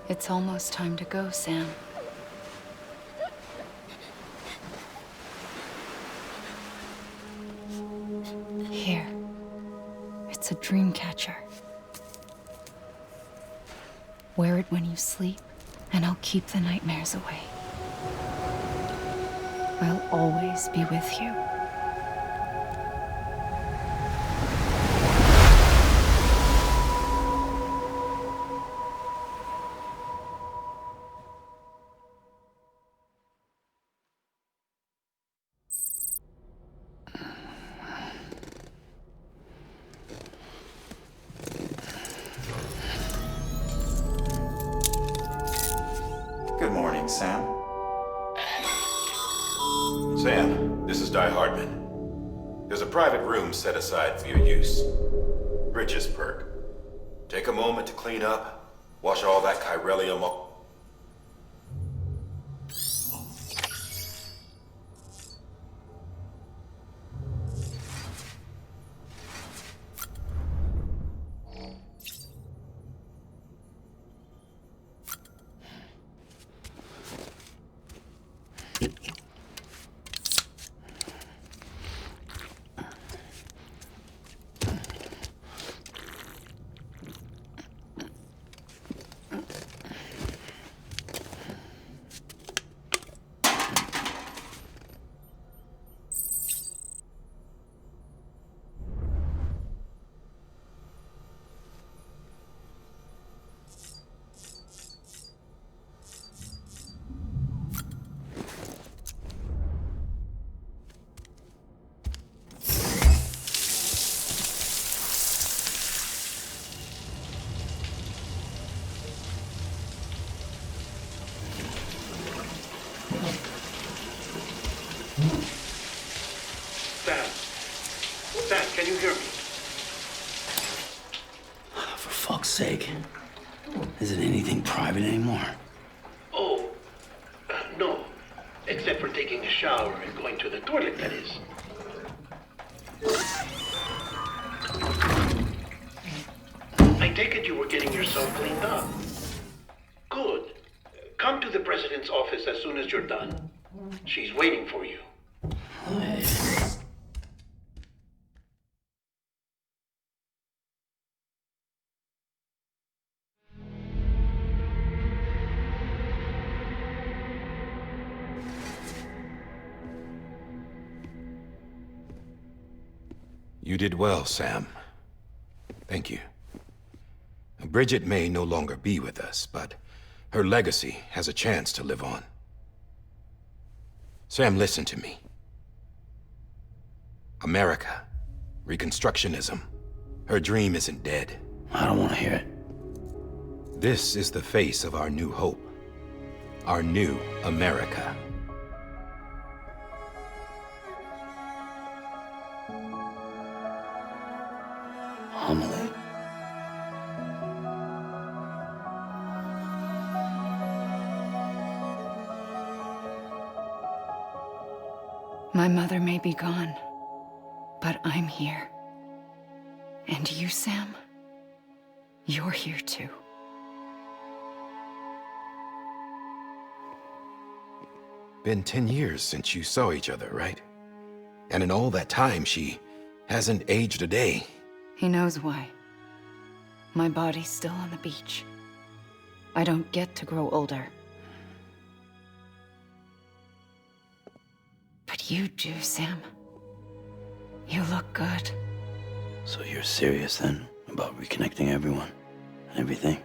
It's almost time to go, Sam. Here. It's a dream catcher. Wear it when you sleep, and I'll keep the nightmares away. I'll always be with you. Good morning, Sam. Sam, this is Di Hartman. There's a private room set aside for your use. Bridges perk. Take a moment to clean up, wash all that chiralium off. Sam, can you hear me? For fuck's sake. Isn't anything private anymore? Oh, no. Except for taking a shower and going to the toilet, that is. I take it you were getting yourself cleaned up. Good. Come to the president's office as soon as you're done. She's waiting for you. You did well, Sam. Thank you. Bridget may no longer be with us, but her legacy has a chance to live on. Sam, listen to me. America, Reconstructionism, her dream isn't dead. I don't want to hear it. This is the face of our new hope. Our new America. Homily. My mother may be gone, but I'm here. And you, Sam, you're here too. Been 10 years since you saw each other, right? And in all that time, she hasn't aged a day. He knows why. My body's still on the beach. I don't get to grow older. But you do, Sam. You look good. So you're serious then about reconnecting everyone and everything?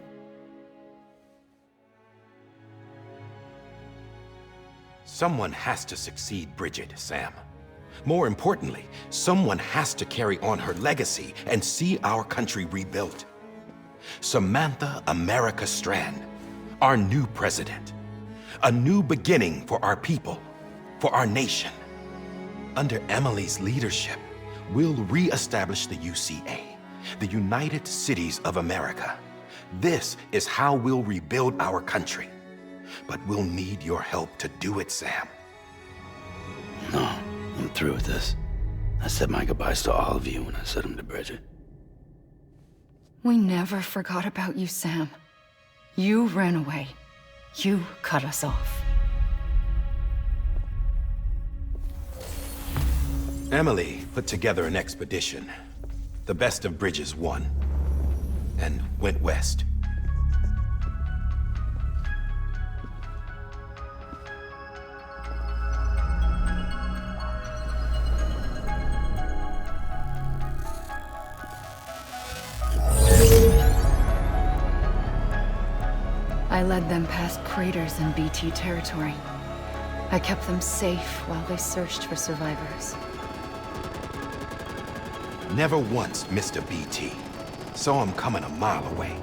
Someone has to succeed Bridget, Sam. More importantly, someone has to carry on her legacy and see our country rebuilt. Samantha America Strand, our new president. A new beginning for our people, for our nation. Under Emily's leadership, we'll re-establish the UCA, the United Cities of America. This is how we'll rebuild our country. But we'll need your help to do it, Sam. No, I'm through with this. I said my goodbyes to all of you when I said them to Bridget. We never forgot about you, Sam. You ran away. You cut us off. Emily put together an expedition. The best of Bridges won. And went west. I led them past craters in BT territory. I kept them safe while they searched for survivors. Never once missed a BT. Saw him coming a mile away.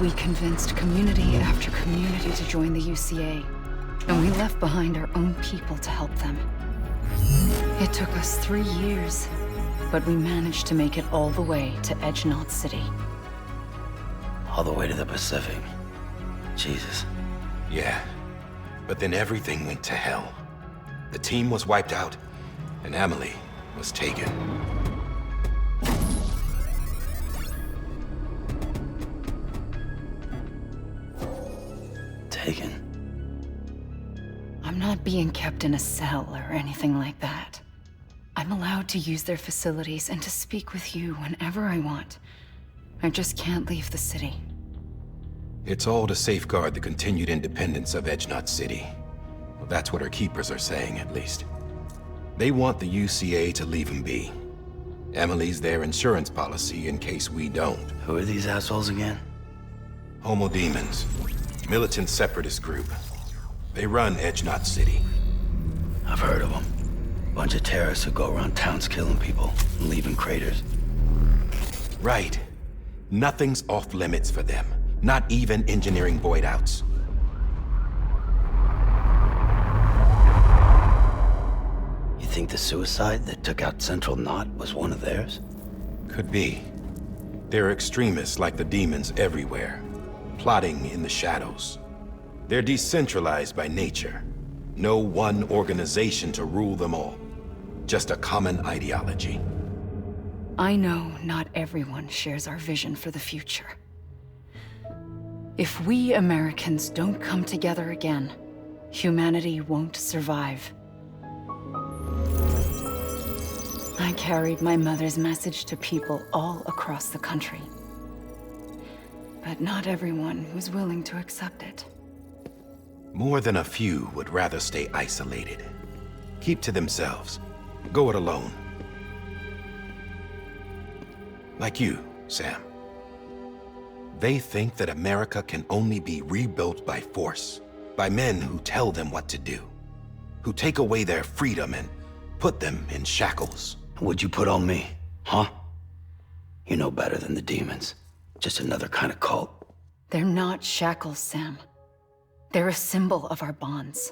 We convinced community after community to join the UCA, and we left behind our own people to help them. It took us 3 years, but we managed to make it all the way to Edge Knot City. All the way to the Pacific. Jesus. Yeah, but then everything went to hell. The team was wiped out, and Emily was taken. Taken? I'm not being kept in a cell or anything like that. I'm allowed to use their facilities and to speak with you whenever I want. I just can't leave the city. It's all to safeguard the continued independence of Edge Knot City. Well, that's what our keepers are saying, at least. They want the UCA to leave them be. Emily's their insurance policy in case we don't. Who are these assholes again? Homo Demons. Militant separatist group. They run Edge Knot City. I've heard of them. Bunch of terrorists who go around towns killing people and leaving craters. Right. Nothing's off limits for them. Not even engineering void outs. You think the suicide that took out Central Knot was one of theirs? Could be. There are extremists like the demons everywhere, plotting in the shadows. They're decentralized by nature. No one organization to rule them all. Just a common ideology. I know not everyone shares our vision for the future. If we Americans don't come together again, humanity won't survive. I carried my mother's message to people all across the country. But not everyone was willing to accept it. More than a few would rather stay isolated. Keep to themselves. Go it alone. Like you, Sam. They think that America can only be rebuilt by force, by men who tell them what to do, who take away their freedom and put them in shackles. What'd you put on me, huh? You know better than the demons. Just another kind of cult. They're not shackles, Sam. They're a symbol of our bonds.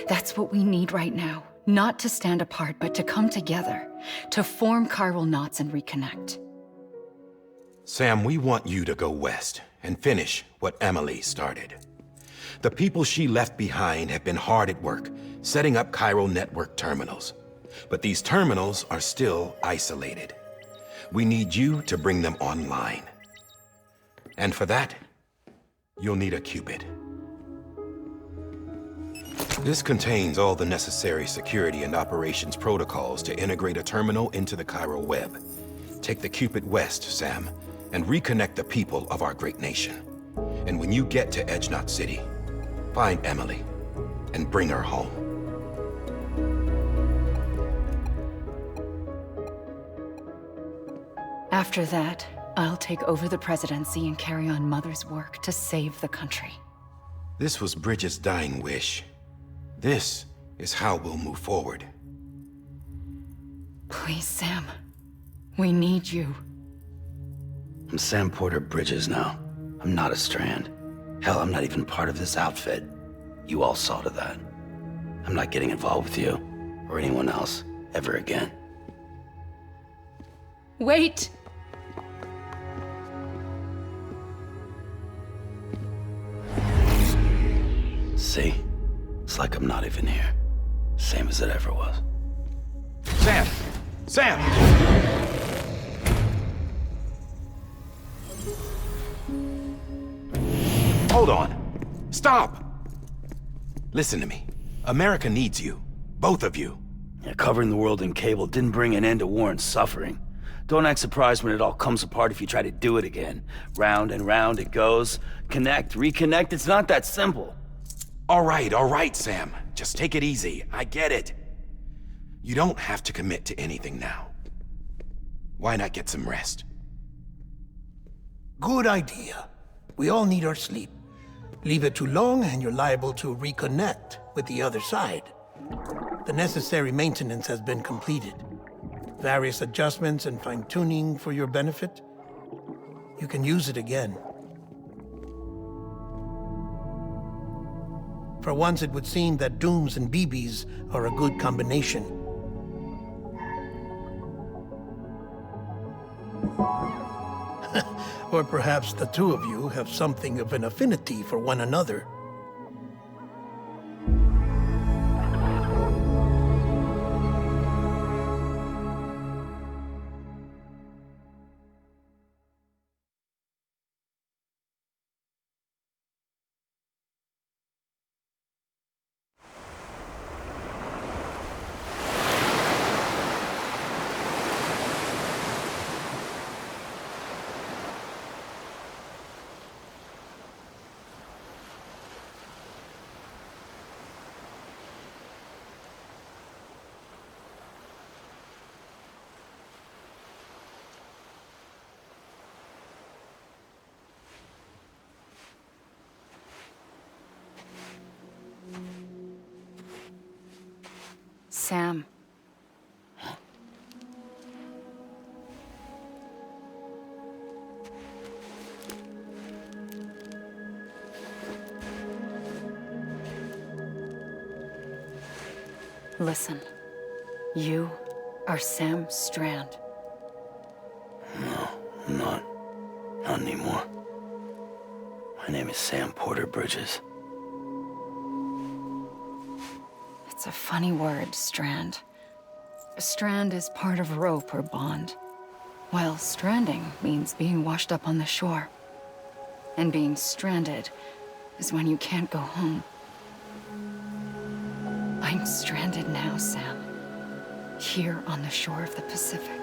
That's what we need right now. Not to stand apart, but to come together, to form chiral knots and reconnect. Sam, we want you to go west and finish what Emily started. The people she left behind have been hard at work, setting up chiral network terminals. But these terminals are still isolated. We need you to bring them online. And for that, you'll need a qubit. This contains all the necessary security and operations protocols to integrate a terminal into the chiral web. Take the qubit west, Sam, and reconnect the people of our great nation. And when you get to Edge Knot City, find Emily and bring her home. After that, I'll take over the presidency and carry on Mother's work to save the country. This was Bridget's dying wish. This is how we'll move forward. Please, Sam. We need you. I'm Sam Porter Bridges now. I'm not a Strand. Hell, I'm not even part of this outfit. You all saw to that. I'm not getting involved with you, or anyone else, ever again. Wait! See? It's like I'm not even here. Same as it ever was. Sam! Sam! Hold on. Stop! Listen to me. America needs you. Both of you. Yeah, covering the world in cable didn't bring an end to war and suffering. Don't act surprised when it all comes apart if you try to do it again. Round and round it goes. Connect, reconnect, it's not that simple. All right, Sam. Just take it easy. I get it. You don't have to commit to anything now. Why not get some rest? Good idea. We all need our sleep. Leave it too long and you're liable to reconnect with the other side. The necessary maintenance has been completed. Various adjustments and fine-tuning for your benefit. You can use it again. For once, it would seem that Dooms and BBs are a good combination. Or perhaps the two of you have something of an affinity for one another. Sam. Listen. You are Sam Strand. No, I'm not. Not anymore. My name is Sam Porter Bridges. It's a funny word, strand. A strand is part of rope or bond, while stranding means being washed up on the shore. And being stranded is when you can't go home. I'm stranded now, Sam. Here on the shore of the Pacific.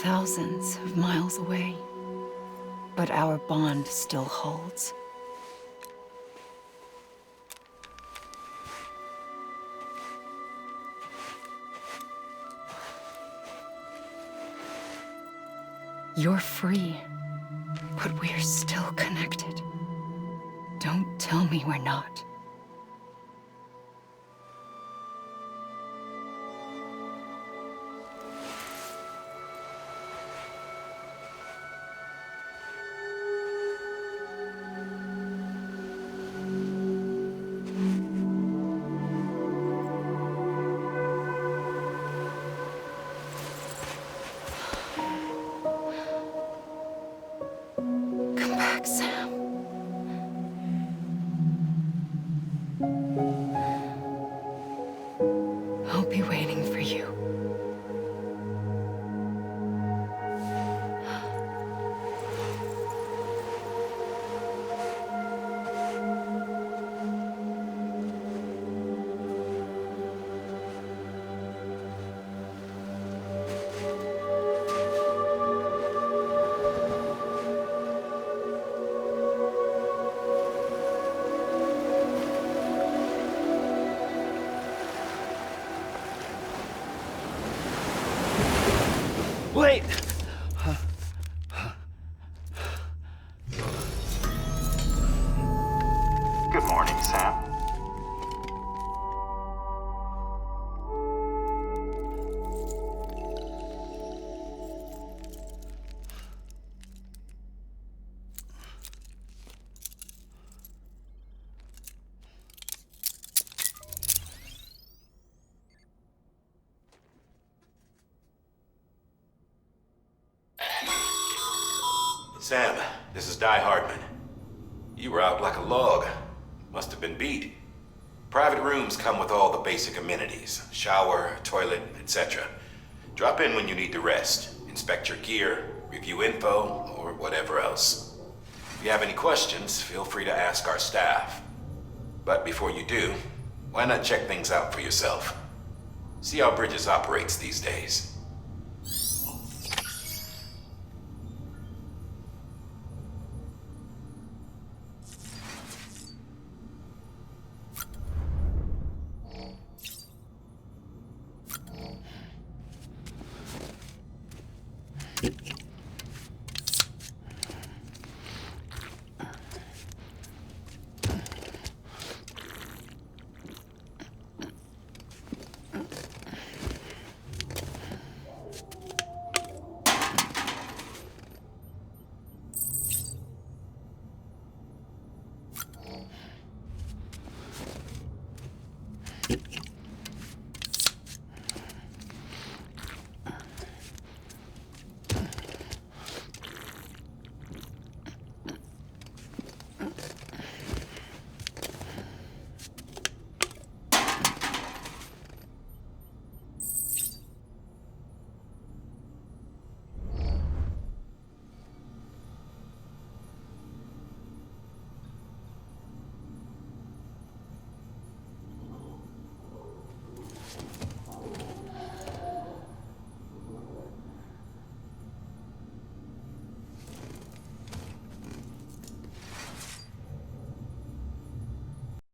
thousands of miles away, but our bond still holds. You're free, but we're still connected. Don't tell me we're not. Wait! Good morning, Sam. Sam, this is Di Hardman. You were out like a log. Must have been beat. Private rooms come with all the basic amenities. Shower, toilet, etc. Drop in when you need to rest. Inspect your gear, review info, or whatever else. If you have any questions, feel free to ask our staff. But before you do, why not check things out for yourself? See how Bridges operates these days.